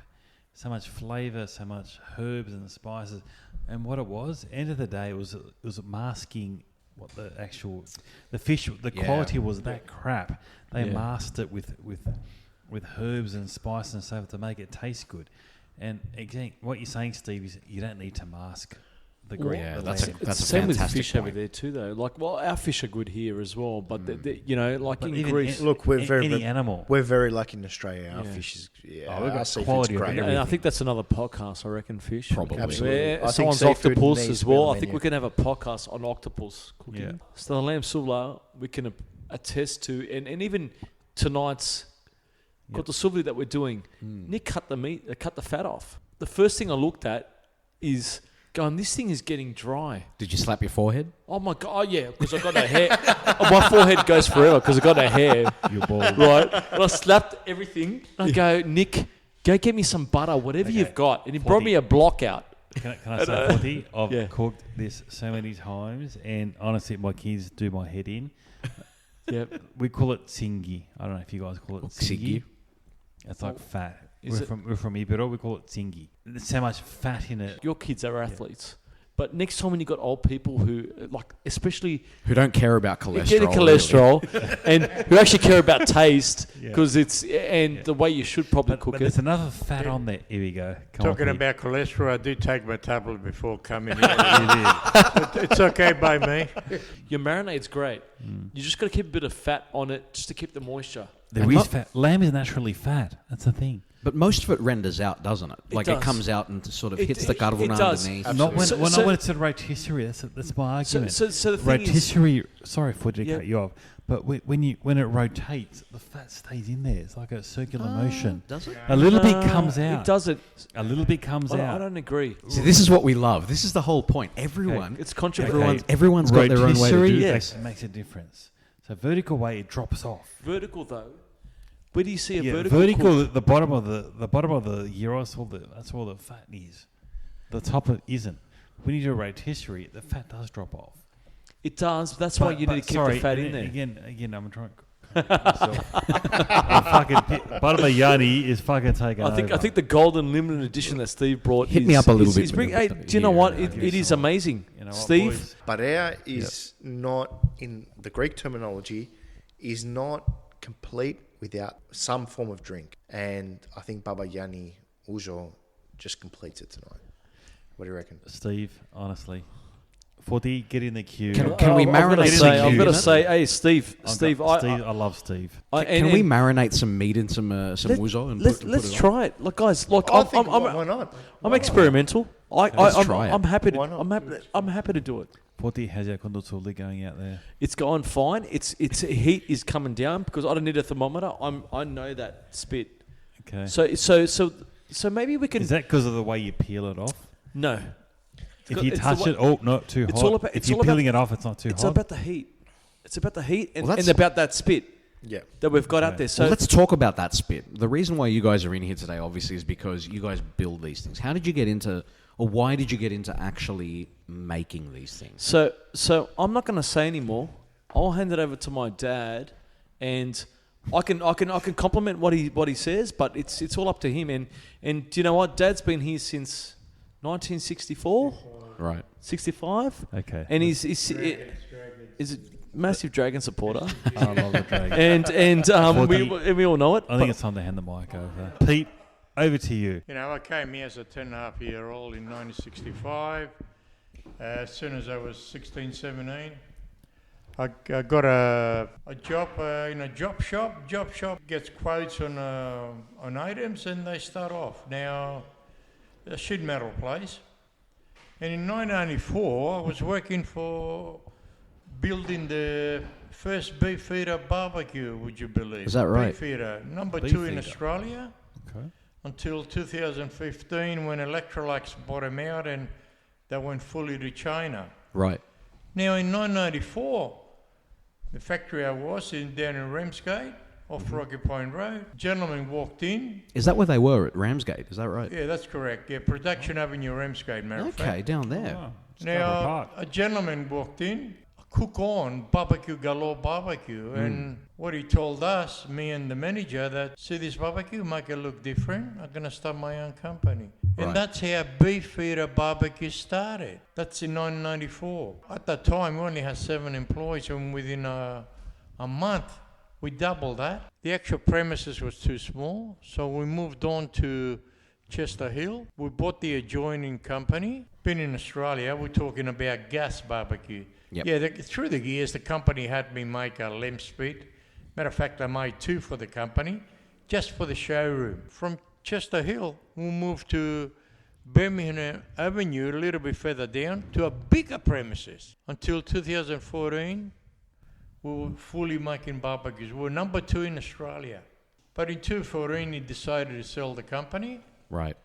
Speaker 2: so much flavour, so much herbs and spices. And what it was, end of the day, it was masking what the fish, the quality was that crap. They masked it with herbs and spices and stuff to make it taste good. And again, what you're saying, Steve, is you don't need to mask the green.
Speaker 1: Yeah,
Speaker 2: the
Speaker 1: that's
Speaker 2: lamb.
Speaker 1: a
Speaker 3: same with
Speaker 1: fantastic
Speaker 3: fish
Speaker 1: point.
Speaker 3: over there too, though. Like, well, our fish are good here as well, but you know, like
Speaker 2: But
Speaker 3: in
Speaker 2: even
Speaker 3: Greece,
Speaker 4: Look, we're
Speaker 2: any animal.
Speaker 4: We're very lucky in Australia. Our
Speaker 3: Yeah.
Speaker 4: fish is
Speaker 2: we've
Speaker 4: our
Speaker 2: got
Speaker 4: seafood's
Speaker 2: quality of
Speaker 4: great.
Speaker 3: and I think that's another podcast. I reckon fish.
Speaker 1: Probably.
Speaker 4: Absolutely.
Speaker 3: Yeah,
Speaker 4: I think
Speaker 3: someone's
Speaker 4: seafood
Speaker 3: octopus
Speaker 4: needs
Speaker 3: as
Speaker 4: to be on
Speaker 3: well.
Speaker 4: the
Speaker 3: I think
Speaker 4: menu.
Speaker 3: we can have a podcast on octopus cooking.
Speaker 2: Yeah.
Speaker 3: So the lamb souvla we can attest to, and even tonight's got the souvla that we're doing. Nick cut the fat off. The first thing I looked at is going, this thing is getting dry.
Speaker 1: Did you slap your forehead?
Speaker 3: Oh my god! Oh yeah, because I got no hair. My forehead goes forever because I got no hair.
Speaker 2: You're bald.
Speaker 3: Right? And I slapped everything. I go, Nick, go get me some butter, whatever
Speaker 2: Okay.
Speaker 3: you've got. And he brought me a block out.
Speaker 2: Can I say, Forty? I've
Speaker 3: Yeah.
Speaker 2: cooked this so many times, and honestly, my kids do my head in.
Speaker 3: Yep.
Speaker 2: We call it tsingy. I don't know if you guys call it tsingy.
Speaker 1: Tsingy.
Speaker 2: It's like fat.
Speaker 3: Is
Speaker 2: We're from Ibero. We call it tsingy. There's so much fat in it.
Speaker 3: Your kids are athletes. But next time when you got old people who, like, especially
Speaker 1: Who don't care about cholesterol.
Speaker 3: getting cholesterol and who actually care about taste because the way you should probably cook
Speaker 2: But
Speaker 3: it.
Speaker 2: there's another fat on there. Here we go. Come on,
Speaker 5: Talking
Speaker 2: Pete.
Speaker 5: about cholesterol, I do take my tablet before coming here.
Speaker 2: You did.
Speaker 5: It's okay by me.
Speaker 3: Your marinade's great. You just got to keep a bit of fat on it just to keep the moisture.
Speaker 2: There is fat. Lamb is naturally fat. That's the thing.
Speaker 1: But most of it renders out, doesn't it? Like
Speaker 3: does.
Speaker 1: it comes out and sort of
Speaker 3: It-
Speaker 1: hits the
Speaker 3: it-
Speaker 1: carvana
Speaker 3: it does.
Speaker 1: underneath.
Speaker 2: Not when,
Speaker 3: So-
Speaker 2: not
Speaker 3: so-
Speaker 2: when it's a rotisserie. That's my argument.
Speaker 3: So the thing is,
Speaker 2: Rotisserie. Sorry for to
Speaker 3: Yeah.
Speaker 2: cut you off, but when it rotates, the fat stays in there. It's like a circular motion.
Speaker 1: Does it?
Speaker 2: A little bit comes out.
Speaker 3: It doesn't.
Speaker 2: A little bit comes
Speaker 3: I
Speaker 2: out.
Speaker 3: don't agree.
Speaker 1: See, this is what we love. This is the whole point. Everyone,
Speaker 3: It's controversial.
Speaker 1: everyone's got their own way to
Speaker 2: Rotisserie,
Speaker 1: do
Speaker 3: yes.
Speaker 1: this.
Speaker 2: It makes a difference. So vertical way, it drops off.
Speaker 3: Vertical though. Where do you see a
Speaker 2: Yeah,
Speaker 3: vertical?
Speaker 2: vertical.
Speaker 3: cook?
Speaker 2: The bottom of the gyros, that's all the fat is. The top of isn't. When you do a rotisserie, the fat does drop off.
Speaker 3: It does. That's why you need to keep the fat in there.
Speaker 2: Again, I'm trying to correct myself. Barbayianni is fucking taking
Speaker 3: I
Speaker 2: over.
Speaker 3: think the golden limited edition that Steve brought
Speaker 1: Hit
Speaker 3: is,
Speaker 1: me up a little
Speaker 3: is-
Speaker 1: bit
Speaker 3: is
Speaker 1: when
Speaker 3: bring-
Speaker 1: you
Speaker 3: hey,
Speaker 1: put
Speaker 3: do you know
Speaker 1: the-
Speaker 3: what?
Speaker 1: yeah,
Speaker 3: It is amazing,
Speaker 2: You know what,
Speaker 3: Steve.
Speaker 2: boys?
Speaker 4: But our is not, in the Greek terminology, is not complete without some form of drink. And I think Barbayianni, Ouzo, just completes it tonight. What do you reckon?
Speaker 2: Steve, honestly, 40, get in the queue.
Speaker 1: Can we
Speaker 3: I've gotta
Speaker 1: marinate
Speaker 3: say,
Speaker 1: some
Speaker 3: I've
Speaker 1: meat
Speaker 3: got to
Speaker 1: in it?
Speaker 3: say, hey, Steve,
Speaker 2: I love Steve.
Speaker 1: Can we marinate some meat in some ouzo and
Speaker 3: let's
Speaker 1: put
Speaker 3: let's
Speaker 1: it on?
Speaker 3: try it. Look, guys, look,
Speaker 4: I think, why not?
Speaker 3: I'm experimental.
Speaker 1: Let's try it.
Speaker 3: I'm happy to.
Speaker 4: Why not?
Speaker 3: I'm happy to do it.
Speaker 2: 40, how's your condutuli going out there?
Speaker 3: It's going fine. It's heat is coming down because I don't need a thermometer. I know that spit.
Speaker 2: Okay.
Speaker 3: So maybe we can.
Speaker 2: Is that because of the way you peel it off?
Speaker 3: No.
Speaker 2: If you
Speaker 3: it's the
Speaker 2: touch
Speaker 3: way-
Speaker 2: it, not too hot.
Speaker 3: it's all about-
Speaker 2: if
Speaker 3: it's
Speaker 2: you're
Speaker 3: all about-
Speaker 2: peeling it off, it's not too
Speaker 3: It's
Speaker 2: hot.
Speaker 3: about the heat. It's about the heat and,
Speaker 1: Well, that's-
Speaker 3: and about that spit
Speaker 4: Yeah.
Speaker 3: that we've got out
Speaker 2: Okay.
Speaker 3: there. So
Speaker 1: Well, let's talk about that spit. The reason why you guys are in here today, obviously, is because you guys build these things. How did you get into, or why did you get into actually making these things?
Speaker 3: So I'm not going to say anymore. I'll hand it over to my dad, and I can compliment what he says, but it's all up to him. And do you know what? Dad's been here since 1964,
Speaker 1: Right.
Speaker 3: 65,
Speaker 2: Okay.
Speaker 3: and he's a massive Dragon supporter,
Speaker 2: I love the dragon.
Speaker 3: and we all know it.
Speaker 2: I think it's time to hand the mic over. Pete, over to you.
Speaker 5: You know, I came here as a 10.5-year-old in 1965. As soon as I was 16, 17, I got a job in a job shop. Job shop gets quotes on items and they start off. Now, a sheet metal place. And in 1994, I was working for building the first beef eater barbecue, would you believe?
Speaker 1: Is that right?
Speaker 5: Beef eater, number
Speaker 2: Beef
Speaker 5: 2 in
Speaker 2: eater.
Speaker 5: Australia.
Speaker 2: Okay.
Speaker 5: Until 2015 when Electrolux bought them out and they went fully to China.
Speaker 1: Right.
Speaker 5: Now in 1994, the factory I was in down in Ramsgate, off Rocky Point Road, gentleman walked in.
Speaker 1: Is that where they were, at Ramsgate? Is that right?
Speaker 5: Yeah, that's correct. Yeah, Production Avenue, Ramsgate, matter of fact.
Speaker 1: Okay, down there.
Speaker 2: Oh, it's
Speaker 5: Now,
Speaker 2: Park.
Speaker 5: a gentleman walked in, cook on barbecue galore barbecue, and what he told us, me and the manager, that see this barbecue, make it look different. I'm gonna start my own company,
Speaker 1: Right.
Speaker 5: and that's how Beef Eater Barbecue started. That's in 1994. At that time, we only had 7 employees, and within a month, we doubled that. The actual premises was too small, so we moved on to Chester Hill. We bought the adjoining company. Been in Australia, we're talking about gas barbecue.
Speaker 1: Yep.
Speaker 5: Yeah, through the years, the company had me make a lamb spit. Matter of fact, I made 2 for the company, just for the showroom. From Chester Hill, we moved to Birmingham Avenue, a little bit further down, to a bigger premises. Until 2014, we were fully making barbecues. We were number 2 in Australia. But in 2014, he decided to sell the company.
Speaker 1: Right.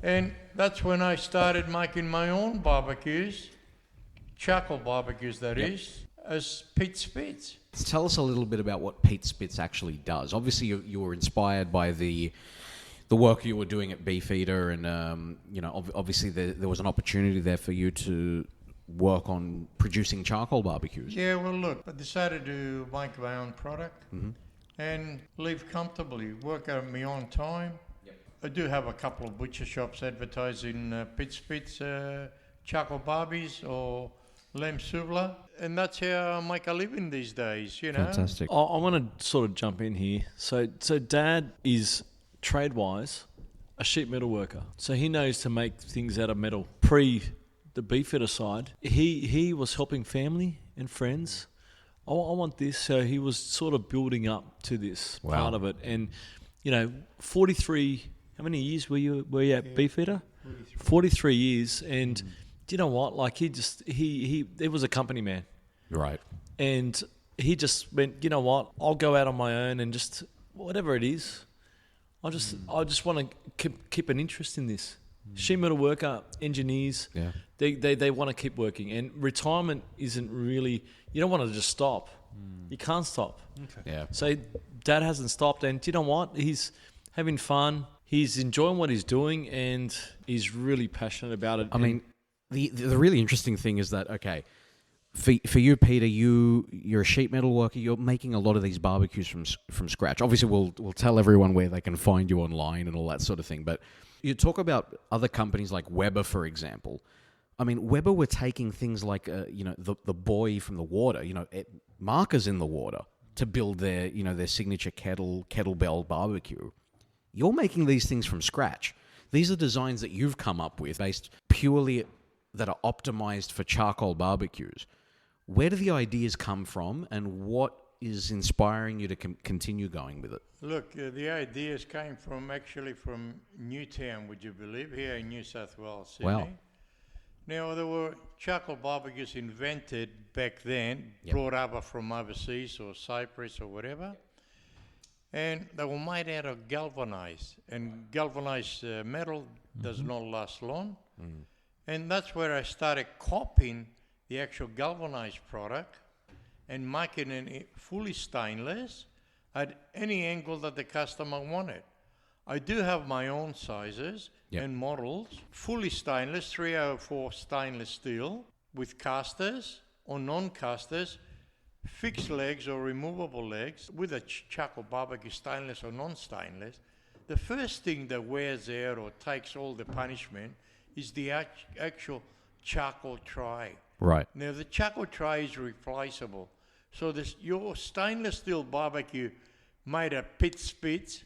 Speaker 5: And that's when I started making my own barbecues, charcoal barbecues that is, as Pete Spitz.
Speaker 1: Tell us a little bit about what Pete Spitz actually does. Obviously, you were inspired by the work you were doing at Beefeater, and obviously there was an opportunity there for you to work on producing charcoal barbecues.
Speaker 5: Yeah, well, look, I decided to make my own product and live comfortably, work at my own time. I do have a couple of butcher shops advertising Pete Spitz charcoal barbies or lamb Souvla, and that's how I make a living these days, you know.
Speaker 1: Fantastic.
Speaker 3: I want to sort of jump in here. So Dad is trade-wise a sheet metal worker, so he knows to make things out of metal. Pre the Beefeater side, he was helping family and friends. I want this, so he was sort of building up to this part of it. And 43. How many years were you at Beefeater? 43 years, and do you know what? Like he was a company man,
Speaker 1: Right.
Speaker 3: and he just went, you know what? I'll go out on my own and just whatever it is. I just want to keep an interest in this. Sheet metal worker, engineers, they want to keep working, and retirement isn't really. You don't want to just stop. You can't stop.
Speaker 2: Okay.
Speaker 1: Yeah.
Speaker 3: So Dad hasn't stopped, and do you know what? He's having fun. He's enjoying what he's doing, and he's really passionate about it.
Speaker 1: I mean, the really interesting thing is that, okay, for you, Peter, you're a sheet metal worker. You're making a lot of these barbecues from scratch. Obviously, we'll tell everyone where they can find you online and all that sort of thing. But you talk about other companies like Weber, for example. I mean, Weber were taking things like the buoy from the water, markers in the water to build their signature kettlebell barbecue. You're making these things from scratch. These are designs that you've come up with based purely that are optimized for charcoal barbecues. Where do the ideas come from, and what is inspiring you to continue going with it?
Speaker 5: Look, the ideas came from Newtown, would you believe, here in New South Wales, Sydney.
Speaker 1: Wow.
Speaker 5: Now, there were charcoal barbecues invented back then, brought over from overseas or Cyprus or whatever. And they were made out of galvanized, and galvanized metal does not last long. And that's where I started copying the actual galvanized product and making it fully stainless at any angle that the customer wanted. I do have my own sizes and models, fully stainless, 304 stainless steel with casters or non-casters, fixed legs or removable legs with a charcoal barbecue, stainless or non-stainless. The first thing that wears out or takes all the punishment is the actual charcoal tray.
Speaker 1: Right.
Speaker 5: Now the charcoal tray is replaceable. So your stainless steel barbecue made of Pete Spitz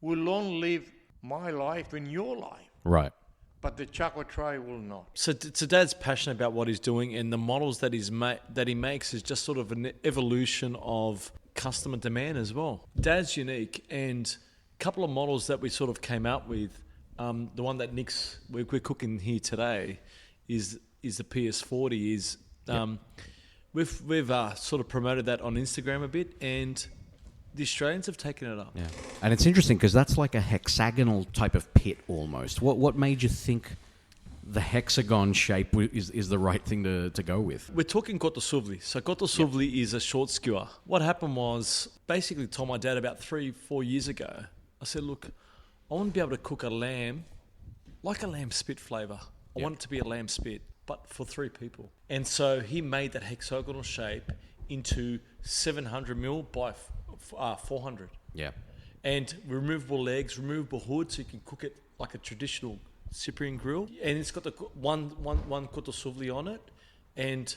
Speaker 5: will long live my life and your life.
Speaker 1: Right.
Speaker 5: but the charcoal tray will not.
Speaker 3: So Dad's passionate about what he's doing, and the models that he makes is just sort of an evolution of customer demand as well. Dad's unique, and a couple of models that we sort of came out with, the one that we're cooking here today is the PS40. We've sort of promoted that on Instagram a bit, and the Australians have taken it up.
Speaker 1: Yeah, and it's interesting because that's like a hexagonal type of pit almost. What made you think the hexagon shape is the right thing to go with?
Speaker 3: We're talking Koto Souvla. So Koto Souvla is a short skewer. What happened was, basically told my dad about 3-4 years ago, I said, look, I want to be able to cook a lamb like a lamb spit flavour. I want it to be a lamb spit, but for 3 people. And so he made that hexagonal shape into 700 mil by 400.
Speaker 1: Yeah.
Speaker 3: And removable legs, removable hood, so you can cook it like a traditional Cyprian grill. And it's got the one Koto Souvla on it. And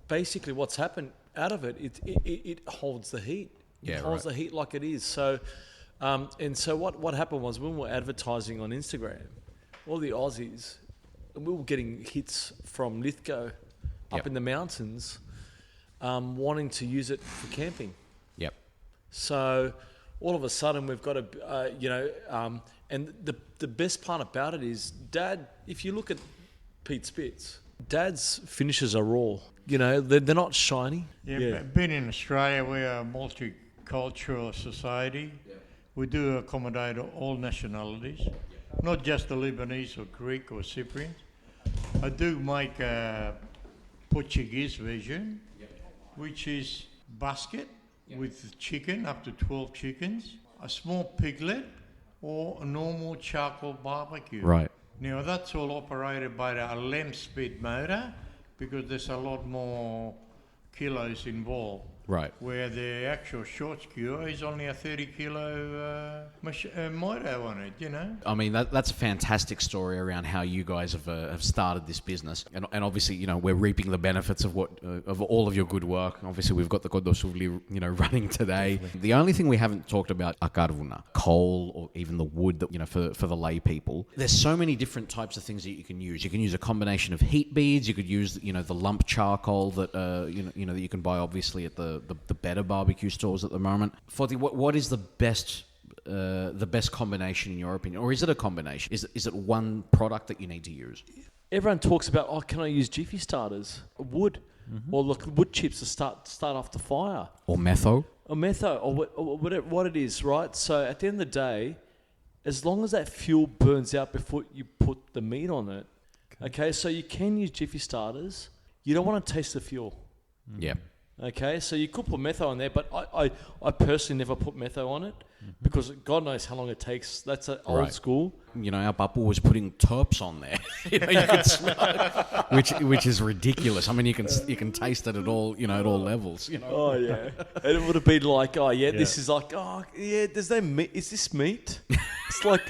Speaker 3: basically what's happened out of it, it holds the heat. It holds the heat like it is. So, and so what happened was, when we were advertising on Instagram, all the Aussies, we were getting hits from Lithgow up in the mountains, wanting to use it for camping.
Speaker 1: Yep.
Speaker 3: So all of a sudden we've got and the best part about it is, Dad, if you look at Pete Spitz, Dad's finishes are raw. You know, they're not shiny.
Speaker 5: Yeah. Being in Australia, we're a multicultural society. Yeah. We do accommodate all nationalities, not just the Lebanese or Greek or Cyprians. I do make a Portuguese version, which is basket with chicken, up to 12 chickens, a small piglet, or a normal charcoal barbecue.
Speaker 1: Right.
Speaker 5: Now, that's all operated by a lamb speed motor, because there's a lot more kilos involved.
Speaker 1: Right.
Speaker 5: Where the actual short skewer is only a 30 kilo motor on it, you know.
Speaker 1: I mean, that's a fantastic story around how you guys have started this business, and obviously, you know, we're reaping the benefits of of all of your good work. Obviously, we've got the Koto Souvla, you know, running today. Definitely. The only thing we haven't talked about are karvuna, coal, or even the wood that, you know, for the lay people. There's so many different types of things that you can use. You can use a combination of heat beads. You could use, you know, the lump charcoal that you know that you can buy obviously at the better barbecue stores at the moment. Foti, what is the best combination in your opinion, or is it a combination? Is it one product that you need to use?
Speaker 3: Everyone talks about, can I use Jiffy starters, wood, or look, wood chips to start off the fire,
Speaker 1: or metho,
Speaker 3: or whatever what it is, right? So at the end of the day, as long as that fuel burns out before you put the meat on it, okay, so you can use Jiffy starters. You don't want to taste the fuel.
Speaker 1: Yeah.
Speaker 3: Okay, so you could put metho on there, but I personally never put metho on it because God knows how long it takes. That's old school.
Speaker 1: You know, our Papu was putting terps on there. You know, you can smell it, which is ridiculous. I mean, you can taste it at all, you know, at all levels. You know?
Speaker 3: Oh yeah, and it would have been like, this is like, there's no meat. Is this meat? It's like.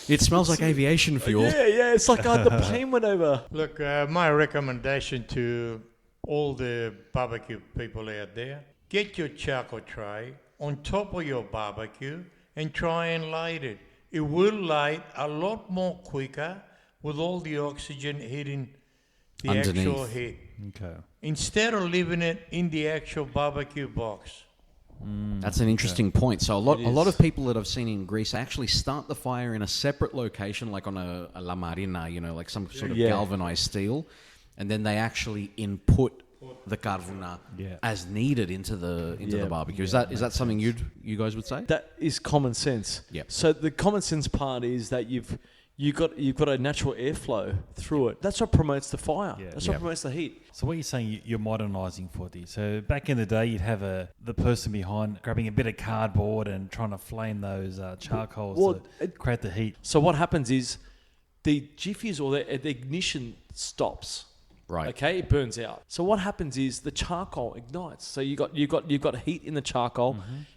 Speaker 1: It smells like aviation fuel.
Speaker 3: Yeah. It's like the plane went over.
Speaker 5: Look, my recommendation to all the barbecue people out there, get your charcoal tray on top of your barbecue and try and light it. It will light a lot more quicker with all the oxygen hitting the
Speaker 1: underneath.
Speaker 5: Actual heat.
Speaker 2: Okay.
Speaker 5: Instead of leaving it in the actual barbecue box.
Speaker 1: That's an interesting point. So a lot of people that I've seen in Greece actually start the fire in a separate location, like on a la marina, you know, like some sort of galvanized steel, and then they actually input the karvuna as needed into the barbecue. Is that something you guys would say?
Speaker 3: That is common sense.
Speaker 1: Yeah.
Speaker 3: So the common sense part is that you've got a natural airflow through it. That's what promotes the fire. Yeah. That's what promotes the heat.
Speaker 2: So what you're saying, you're modernising Foti. So back in the day, you'd have the person behind grabbing a bit of cardboard and trying to flame those charcoals to create the heat.
Speaker 3: So what happens is the jiffies or the ignition stops.
Speaker 1: Right.
Speaker 3: Okay, it burns out. So what happens is the charcoal ignites. So you got heat in the charcoal,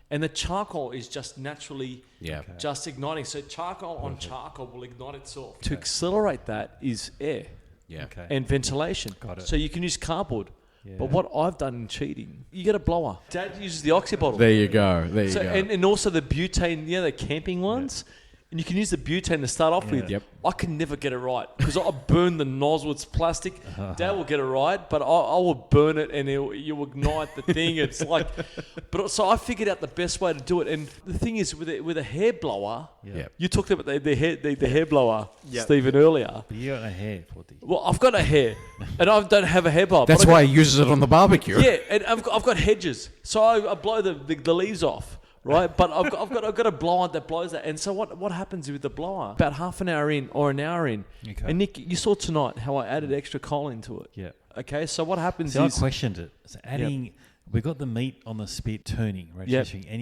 Speaker 3: and the charcoal is just naturally just igniting. So charcoal on charcoal will ignite itself. To accelerate that is air and ventilation.
Speaker 2: Got it.
Speaker 3: So you can use cardboard. Yeah. But what I've done in cheating, you get a blower. Dad uses the oxy bottle.
Speaker 1: There you go.
Speaker 3: And also the butane, the camping ones. And you can use the butane to start off with.
Speaker 1: Yep.
Speaker 3: I can never get it right because I burn the nozzle. It's plastic. Dad will get it right, but I will burn it and you'll ignite the thing. It's like, so I figured out the best way to do it. And the thing is, with a hair blower, you talked about the hair blower, Stephen, earlier.
Speaker 2: But you got no hair, Forty.
Speaker 3: Well, I've got a hair, and I don't have a hair blower.
Speaker 1: That's why he uses it on the barbecue.
Speaker 3: Yeah, and I've got hedges, so I blow the leaves off. Right, but I've got a blower that blows that, and so what happens with the blower? About half an hour in or an hour in, and Nick, you saw tonight how I added extra coal into it.
Speaker 2: Yeah.
Speaker 3: Okay, so what happens
Speaker 2: I
Speaker 3: is
Speaker 2: questioned it. So adding, we got the meat on the spit turning, and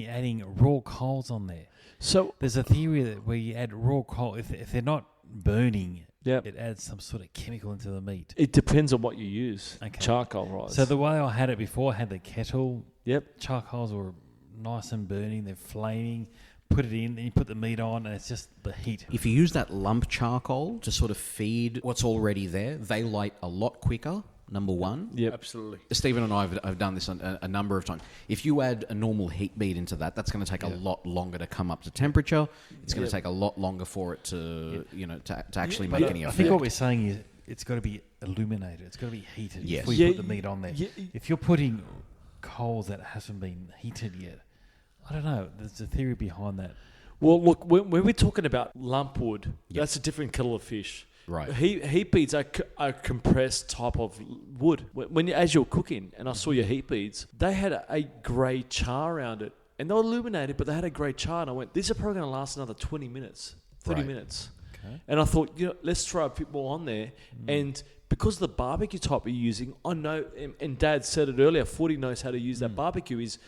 Speaker 2: you're adding raw coals on there. So there's a theory that where you add raw coal, if they're not burning, it adds some sort of chemical into the meat.
Speaker 3: It depends on what you use. Okay. Charcoal, right?
Speaker 2: So the way I had it before, I had the kettle.
Speaker 3: Yep.
Speaker 2: Charcoals were nice and burning, they're flaming, put it in, then you put the meat on, and it's just the heat.
Speaker 1: If you use that lump charcoal to sort of feed what's already there, they light a lot quicker, number one.
Speaker 3: Yep.
Speaker 4: Absolutely.
Speaker 1: Stephen and I have done this a number of times. If you add a normal heat bead into that's going to take a lot longer to come up to temperature. It's going to take a lot longer for it to, to actually make any effect.
Speaker 2: I think what we're saying is it's got to be illuminated. It's got to be heated before you put the meat on there. If you're putting coals that hasn't been heated yet, I don't know. There's a theory behind that.
Speaker 3: Well, look, when we're talking about lump wood, that's a different kettle of fish.
Speaker 1: Right.
Speaker 3: Heat beads are a compressed type of wood. As you're cooking, and I saw your heat beads, they had a grey char around it, and they were illuminated, but they had a grey char, and I went, these are probably going to last another 20 minutes, 30 minutes. Okay. And I thought, let's throw a bit more on there, and because of the barbecue type we're using, I know, and Dad said it earlier, 40 knows how to use that barbecue, is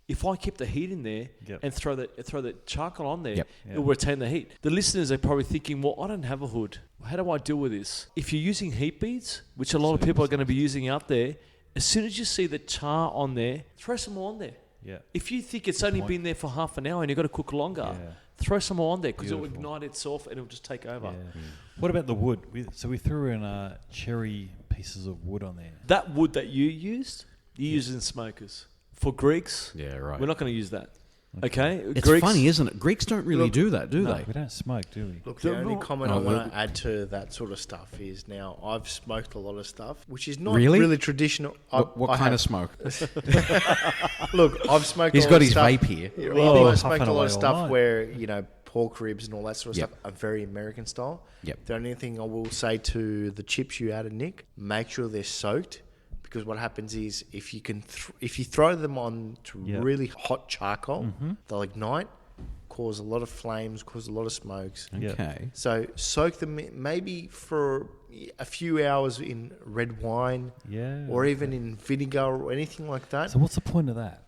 Speaker 3: if I keep the heat in there and throw the charcoal on there, it will retain the heat. The listeners are probably thinking, well, I don't have a hood. How do I deal with this? If you're using heat beads, which a lot of people are going to be using out there, as soon as you see the char on there, throw some more on there.
Speaker 2: Yeah.
Speaker 3: If you think it's only been there for half an hour and you've got to cook longer, throw some more on there because it will ignite itself and it will just take over.
Speaker 2: Yeah. What about the wood? We threw in cherry pieces of wood on there.
Speaker 3: That wood that you used, use in smokers. For Greeks, we're not going to use that. Okay?
Speaker 1: It's
Speaker 3: Greeks,
Speaker 1: funny, isn't it? Greeks don't really do that, do they?
Speaker 2: We don't smoke, do we?
Speaker 4: Look, the only comment I want to add to that sort of stuff is now I've smoked a lot of stuff, which is not really traditional.
Speaker 1: What kind of smoke?
Speaker 4: Look, I've smoked
Speaker 1: He's
Speaker 4: a lot
Speaker 1: got
Speaker 4: of
Speaker 1: his
Speaker 4: stuff.
Speaker 1: vape here.
Speaker 4: I've smoked a lot of stuff where, pork ribs and all that sort of stuff are very American style.
Speaker 1: Yep.
Speaker 4: The only thing I will say to the chips you added, Nick, make sure they're soaked. Because what happens is if you throw them on to really hot charcoal, they'll ignite, cause a lot of flames, cause a lot of smokes.
Speaker 1: Okay.
Speaker 4: So soak them maybe for a few hours in red wine, or even in vinegar or anything like that.
Speaker 2: So what's the point of that?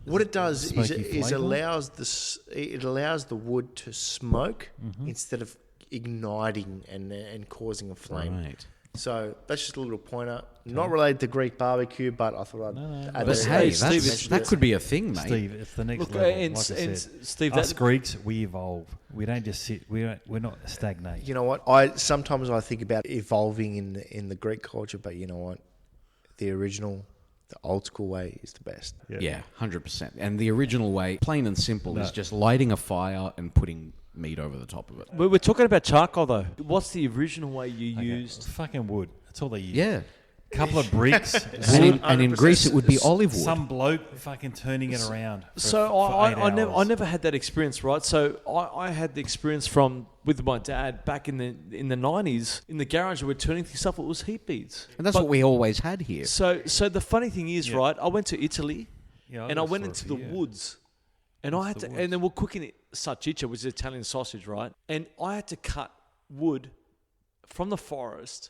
Speaker 4: What it does is allows the wood to smoke instead of igniting and causing a flame.
Speaker 1: Right.
Speaker 4: So that's just a little pointer. Not related to Greek barbecue, but I thought I'd add
Speaker 1: But hey, that could be a thing, mate.
Speaker 2: Steve, it's the next level.
Speaker 3: And
Speaker 2: like I said.
Speaker 3: Steve,
Speaker 2: us Greeks, we evolve. We don't just sit. We're not stagnate.
Speaker 4: You know what? Sometimes I think about evolving in the Greek culture, but you know what? The original, the old school way is the best.
Speaker 1: Yeah, 100%. And the original way, plain and simple, is just lighting a fire and putting meat over the top of it.
Speaker 3: We're talking about charcoal though. What's the original way you used?
Speaker 2: Fucking wood. That's all they use.
Speaker 1: Yeah.
Speaker 2: Couple of bricks.
Speaker 1: and in Greece, it would be olive wood.
Speaker 2: Some bloke fucking turning it around.
Speaker 3: So I never had that experience, right? So I had the experience with my dad back in the 90s in the garage. We were turning things up. It was heat beads,
Speaker 1: and that's what we always had here.
Speaker 3: So the funny thing is, right? I went to Italy, and I went into the woods. And and then we're cooking salchicha, which is Italian sausage, right? And I had to cut wood from the forest,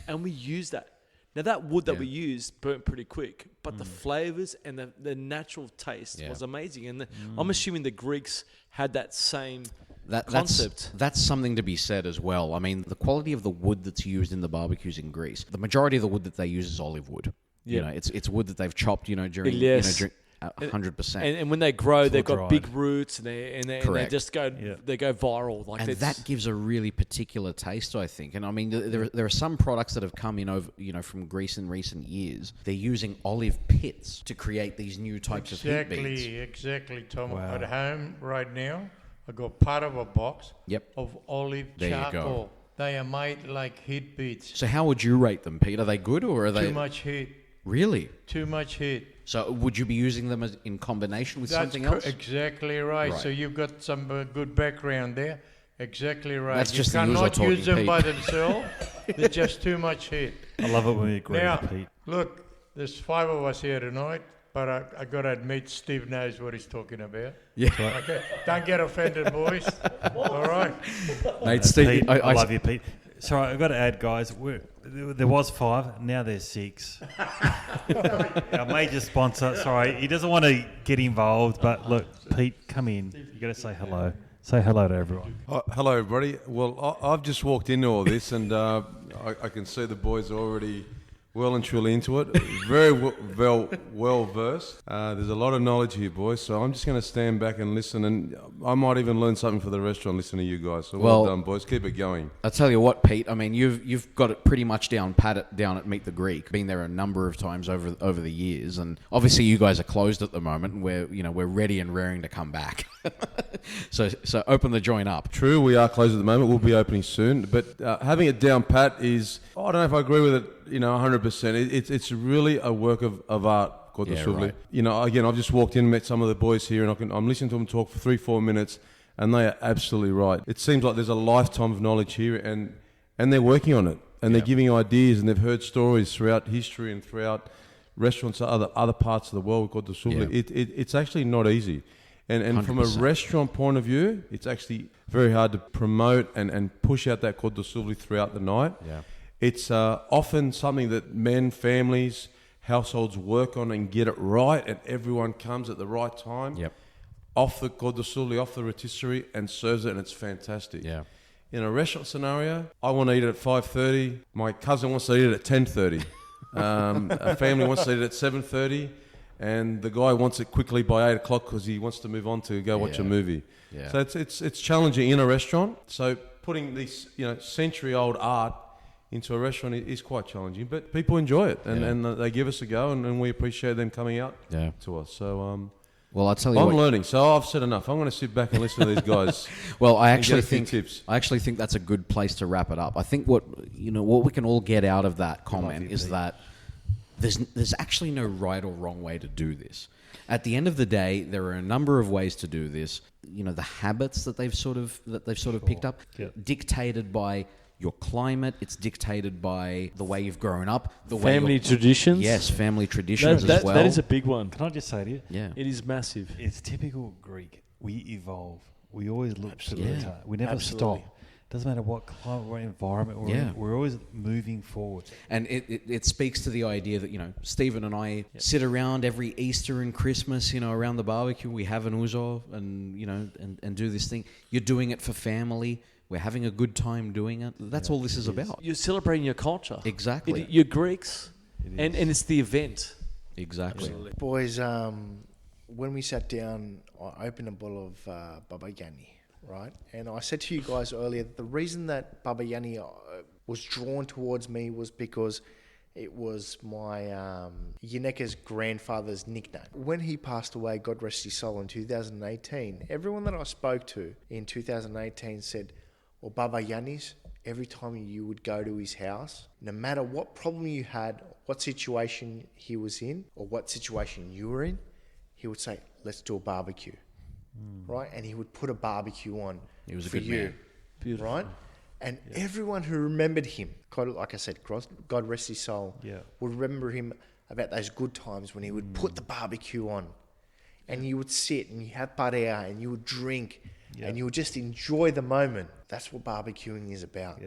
Speaker 3: and we used that. Now that wood that we used burnt pretty quick, but the flavors and the natural taste was amazing. And I'm assuming the Greeks had that same concept.
Speaker 1: That's something to be said as well. I mean, the quality of the wood that's used in the barbecues in Greece, the majority of the wood that they use is olive wood. Yeah. It's wood that they've chopped, during 100%.
Speaker 3: And when they grow, they've got big roots, and they just go they go viral.
Speaker 1: And that gives a really particular taste, I think. And I mean, there are some products that have come in over from Greece in recent years. They're using olive pits to create these new types of heat beads.
Speaker 5: Exactly, Tom. Wow. At home right now, I got part of a box of olive
Speaker 1: there
Speaker 5: charcoal.
Speaker 1: You go.
Speaker 5: They are made like heat beads.
Speaker 1: So how would you rate them, Pete? Are they good or are they...
Speaker 5: Too much heat.
Speaker 1: Really?
Speaker 5: Too much heat.
Speaker 1: So would you be using them in combination with something else?
Speaker 5: Exactly right. So you've got some good background there. Exactly right.
Speaker 1: That's just
Speaker 5: you
Speaker 1: the
Speaker 5: cannot
Speaker 1: Ouzo
Speaker 5: use them
Speaker 1: Pete.
Speaker 5: by themselves. They're just too much heat.
Speaker 2: I love it when you agree
Speaker 5: Now,
Speaker 2: with Pete.
Speaker 5: look, there's 5 of us here tonight, but I got to admit, Steve knows what he's talking about.
Speaker 1: Yeah.
Speaker 5: Okay, don't get offended, boys. All right.
Speaker 1: Mate, Steve,
Speaker 2: Pete, I love you, Pete. Sorry, I've got to add, guys. There was 5, now there's 6. Our major sponsor. Sorry, he doesn't want to get involved, but look, Pete, come in. You got to say hello. Say hello to everyone.
Speaker 6: Hello, everybody. Well, I've just walked into all this, and I can see the boys are already well and truly into it. Very well versed. There's a lot of knowledge here, boys. So I'm just going to stand back and listen, and I might even learn something for the restaurant listening to you guys. So well done, boys. Keep it going.
Speaker 1: I'll tell you what, Pete. I mean, you've got it pretty much down at Meet the Greek. Been there a number of times over the years, and obviously you guys are closed at the moment, and we're ready and raring to come back. So open the joint up.
Speaker 6: True, we are closed at the moment. We'll be opening soon, but having it down pat is, I don't know if I agree with it. 100%. It's really a work of art called the Souvla. Right. Again, I've just walked in, met some of the boys here, and I'm listening to them talk for 3-4 minutes, and they are absolutely right. It seems like there's a lifetime of knowledge here, and they're working on it, and they're giving ideas, and they've heard stories throughout history and throughout restaurants, other parts of the world called the Souvla. Yeah. It's actually not easy. And from a restaurant point of view, it's actually very hard to promote and push out that called the Souvla throughout the night. Yeah. It's often something that men, families, households work on and get it right, and everyone comes at the right time. Yep. Off the called the Souvla, off the rotisserie, and serves it, and it's fantastic. Yeah. In a restaurant scenario, I want to eat it at 5:30. My cousin wants to eat it at 10:30. A family wants to eat it at 7:30. And the guy wants it quickly by 8 o'clock because he wants to move on to go watch a movie. Yeah. So it's challenging in a restaurant. So putting this century-old art into a restaurant is quite challenging, but people enjoy it and they give us a go, and we appreciate them coming out to us. So
Speaker 1: well, I'll tell you,
Speaker 6: I'm learning. So I've said enough. I'm going to sit back and listen to these guys.
Speaker 1: Well, I actually think that's a good place to wrap it up. I think what we can all get out of that comment is that there's actually no right or wrong way to do this. At the end of the day, there are a number of ways to do this. The habits that they've sort of picked up, dictated by your climate. It's dictated by the way you've grown up, the
Speaker 3: family traditions.
Speaker 1: Yes, family traditions as well.
Speaker 3: That is a big one.
Speaker 2: Can I just say to you?
Speaker 1: Yeah,
Speaker 3: it is massive.
Speaker 2: It's typical Greek. We evolve. We always look to the retard. We never stop. Doesn't matter what climate or environment we're in, we're always moving forward.
Speaker 1: And it speaks to the idea that, Stephen and I sit around every Easter and Christmas, around the barbecue. We have an Ouzo and do this thing. You're doing it for family. We're having a good time doing it. That's all this is about.
Speaker 3: You're celebrating your culture.
Speaker 1: Exactly.
Speaker 3: You're Greeks. And it's the event.
Speaker 1: Exactly.
Speaker 3: Absolutely.
Speaker 4: Boys, when we sat down, I opened a bottle of Barbayianni. Right, and I said to you guys earlier that the reason that Barbayianni was drawn towards me was because it was my Yineka's grandfather's nickname. When he passed away, God rest his soul, in 2018, everyone that I spoke to in 2018 said, well, Barbayianni's, every time you would go to his house, no matter what problem you had, what situation he was in, or what situation you were in, he would say, let's do a barbecue. Right, and he would put a barbecue on.
Speaker 1: He was a good man.
Speaker 3: Beautiful.
Speaker 4: Right, and everyone who remembered him, like I said, God rest his soul, would remember him about those good times when he would put the barbecue on, and you would sit and you have parea and you would drink, and you would just enjoy the moment. That's what barbecuing is about.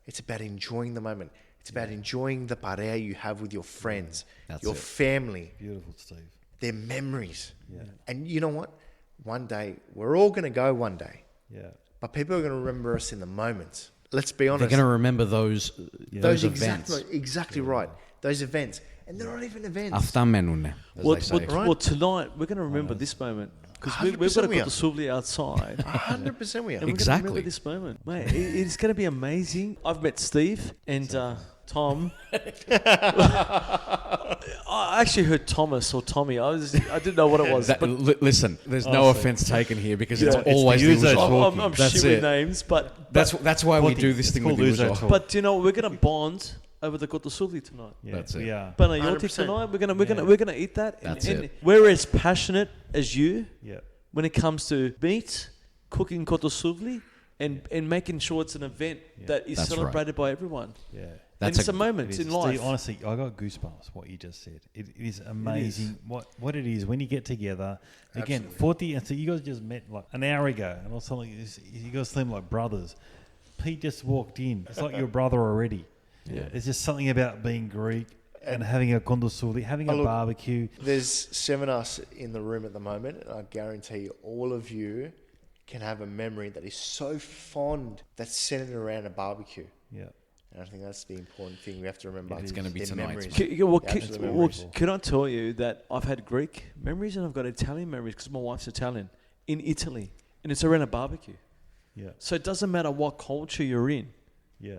Speaker 4: It's about enjoying the moment. It's about enjoying the parea you have with your friends, your family.
Speaker 2: Beautiful, Steve.
Speaker 4: Their memories. And you know what? One day, we're all going to go one day. But people are going to remember us in the moments. Let's be honest.
Speaker 1: They're going to remember those events.
Speaker 4: Exactly right. Those events. And they're not even events.
Speaker 3: Well, tonight, we're going to remember this moment. Because we've got to put the Souvla outside.
Speaker 4: 100% we are.
Speaker 3: And we're going to remember this moment. Mate, it's going to be amazing. I've met Steve, and Tom. I actually heard Thomas or Tommy. I didn't know what it was.
Speaker 1: Listen, there's no offense taken here because it's
Speaker 2: It's
Speaker 1: always
Speaker 2: the
Speaker 1: the
Speaker 2: Ouzo
Speaker 1: Ouzo.
Speaker 2: talking.
Speaker 3: I'm
Speaker 1: That's
Speaker 3: shit
Speaker 1: it.
Speaker 3: with names, but
Speaker 1: That's why we do this thing with the
Speaker 2: Ouzo
Speaker 1: Ouzo.
Speaker 2: talk.
Speaker 3: but you know we're gonna bond over the Koto Souvla tonight.
Speaker 2: Yeah,
Speaker 1: That's it.
Speaker 2: we are.
Speaker 3: But you'll take
Speaker 4: 100%.
Speaker 3: tonight. We're gonna eat that.
Speaker 1: That's
Speaker 3: and
Speaker 1: it.
Speaker 3: We're as passionate as you
Speaker 2: Yeah.
Speaker 3: when it comes to meat, cooking Koto Souvla, and making sure it's an event that is
Speaker 1: That's
Speaker 3: celebrated by everyone.
Speaker 2: Yeah.
Speaker 1: That's
Speaker 3: It's a
Speaker 2: It
Speaker 3: moment
Speaker 2: is.
Speaker 3: in life.
Speaker 2: Steve, honestly, I got goosebumps. What you just said, it is amazing. What it is when you get together. Again, 40. And so you guys just met like an hour ago, and all of a sudden you guys seem like brothers. Pete just walked in. It's like your brother already.
Speaker 1: Yeah.
Speaker 2: There's just something about being Greek and having a Koto Souvla, having a barbecue.
Speaker 4: There's 7 of us in the room at the moment, and I guarantee all of you can have a memory that is so fond that's centered around a barbecue.
Speaker 2: Yeah.
Speaker 4: And I think that's the important thing we have to remember.
Speaker 1: It's going to be
Speaker 4: Their
Speaker 1: tonight's.
Speaker 4: memories. Absolute memories.
Speaker 3: Can I tell you that I've had Greek memories and I've got Italian memories because my wife's Italian in Italy, and it's around a barbecue.
Speaker 2: Yeah.
Speaker 3: So it doesn't matter what culture you're in.
Speaker 2: Yeah.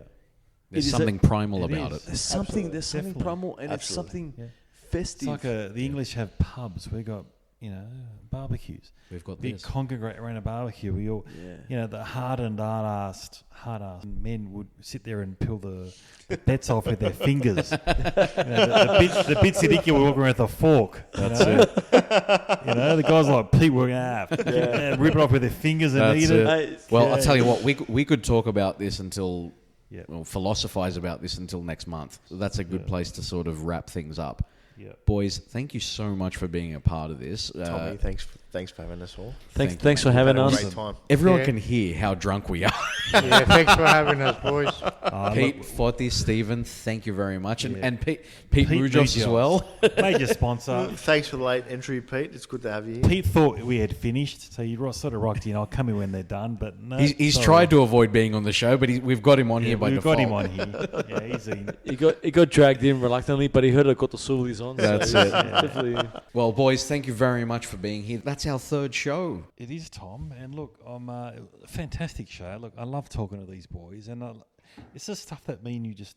Speaker 1: There's
Speaker 3: It is
Speaker 1: something primal
Speaker 2: it
Speaker 1: about
Speaker 2: is.
Speaker 1: it.
Speaker 3: There's something
Speaker 2: Definitely.
Speaker 3: primal, and it's
Speaker 4: Absolutely.
Speaker 3: something
Speaker 2: It's
Speaker 3: festive.
Speaker 2: like the English have pubs. We got barbecues.
Speaker 1: We've got
Speaker 2: We
Speaker 1: this.
Speaker 2: congregate around a barbecue. We all, the hard-ass men would sit there and peel the bets off with their fingers. The bits that Icky would walk around with a fork. That's it. The guys like Pete were and rip it off with their fingers and
Speaker 1: That's
Speaker 2: eat it.
Speaker 1: it. Well, I'll tell you what, we could talk about this until,
Speaker 2: Yeah.
Speaker 1: well, philosophize about this until next month. That's a good place to sort of wrap things up.
Speaker 2: Yeah.
Speaker 1: Boys, thank you so much for being a part of this.
Speaker 4: Tommy, thanks for having us all.
Speaker 3: Thanks for having
Speaker 4: Had a
Speaker 3: us.
Speaker 4: great time.
Speaker 1: Everyone
Speaker 5: Yeah.
Speaker 1: can hear how drunk we are.
Speaker 5: Yeah, thanks for having us, boys.
Speaker 1: Pete, Forty, Stephen, thank you very much. And Pete
Speaker 2: Pete
Speaker 1: Mujos as
Speaker 2: Mujos.
Speaker 1: well.
Speaker 2: Major sponsor.
Speaker 4: Thanks for the late entry, Pete. It's good to have you here.
Speaker 2: Pete thought we had finished, so you sort of rocked in. I'll come in when they're done, but no.
Speaker 1: He's
Speaker 2: sorry.
Speaker 1: tried to avoid being on the show, but we've got him on here by
Speaker 2: We've
Speaker 1: default.
Speaker 2: got him on here. Yeah, he's in.
Speaker 3: He got dragged in reluctantly, but he heard I got the Souvlas on.
Speaker 1: That's
Speaker 3: so
Speaker 1: it.
Speaker 3: Definitely.
Speaker 1: Well, boys, thank you very much for being here. That's our 3rd show.
Speaker 2: It is, Tom, and look, I'm a fantastic show. Look, I love talking to these boys, and it's just stuff that me and you just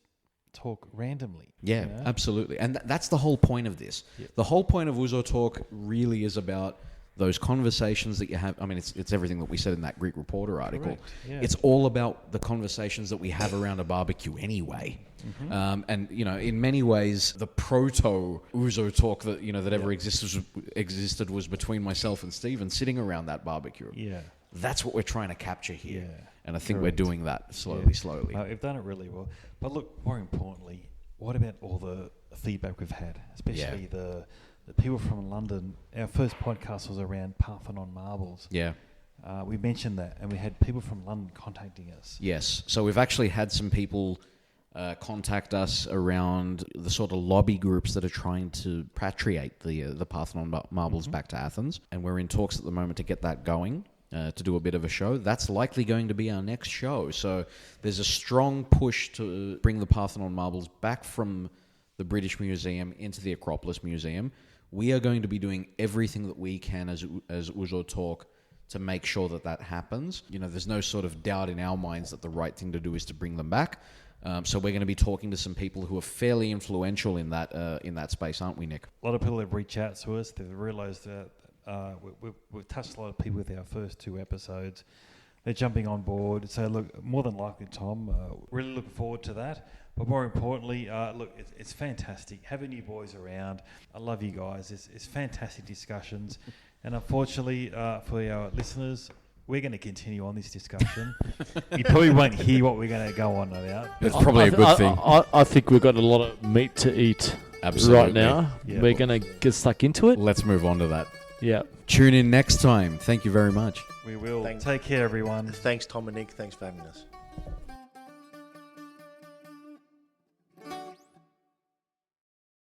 Speaker 2: talk randomly.
Speaker 1: Yeah,
Speaker 2: you know?
Speaker 1: absolutely. And that's the whole point of this.
Speaker 2: Yep.
Speaker 1: The whole point of Ouzo Talk really is about those conversations that you have. I mean, it's everything that we said in that Greek Reporter article.
Speaker 2: Correct, yeah.
Speaker 1: It's all about the conversations that we have around a barbecue anyway.
Speaker 2: Mm-hmm.
Speaker 1: And in many ways, the proto Ouzo Talk that ever existed was between myself and Stephen sitting around that barbecue.
Speaker 2: Yeah.
Speaker 1: That's what we're trying to capture here.
Speaker 2: Yeah,
Speaker 1: And I think
Speaker 2: correct.
Speaker 1: we're doing that slowly.
Speaker 2: We've done it really well. But look, more importantly, what about all the feedback we've had, especially the people from London? Our first podcast was around Parthenon marbles.
Speaker 1: Yeah.
Speaker 2: We mentioned that, and we had people from London contacting us.
Speaker 1: Yes. So we've actually had some people contact us around the sort of lobby groups that are trying to repatriate the Parthenon marbles back to Athens. And we're in talks at the moment to get that going, to do a bit of a show. That's likely going to be our next show. So there's a strong push to bring the Parthenon marbles back from the British Museum into the Acropolis Museum. We are going to be doing everything that we can as Ouzo Talk to make sure that happens. There's no sort of doubt in our minds that the right thing to do is to bring them back. So we're going to be talking to some people who are fairly influential in that space, aren't we, Nick?
Speaker 2: A lot of people have reached out to us. They've realised that we've touched a lot of people with our first 2 episodes. They're jumping on board. So, look, more than likely, Tom, really looking forward to that. But more importantly, look, it's fantastic having you boys around. I love you guys. It's fantastic discussions. And unfortunately, for our listeners, we're going to continue on this discussion. You probably won't hear what we're going to go on about.
Speaker 1: It's probably a good thing.
Speaker 3: I think we've got a lot of meat to eat
Speaker 1: Absolutely.
Speaker 3: right now.
Speaker 2: Yeah.
Speaker 3: We're going to get stuck into it.
Speaker 1: Let's move on to that.
Speaker 3: Yeah.
Speaker 1: Tune in next time. Thank you very much.
Speaker 2: We will.
Speaker 4: Thanks.
Speaker 2: Take care, everyone.
Speaker 4: Thanks, Tom and Nick. Thanks for having us.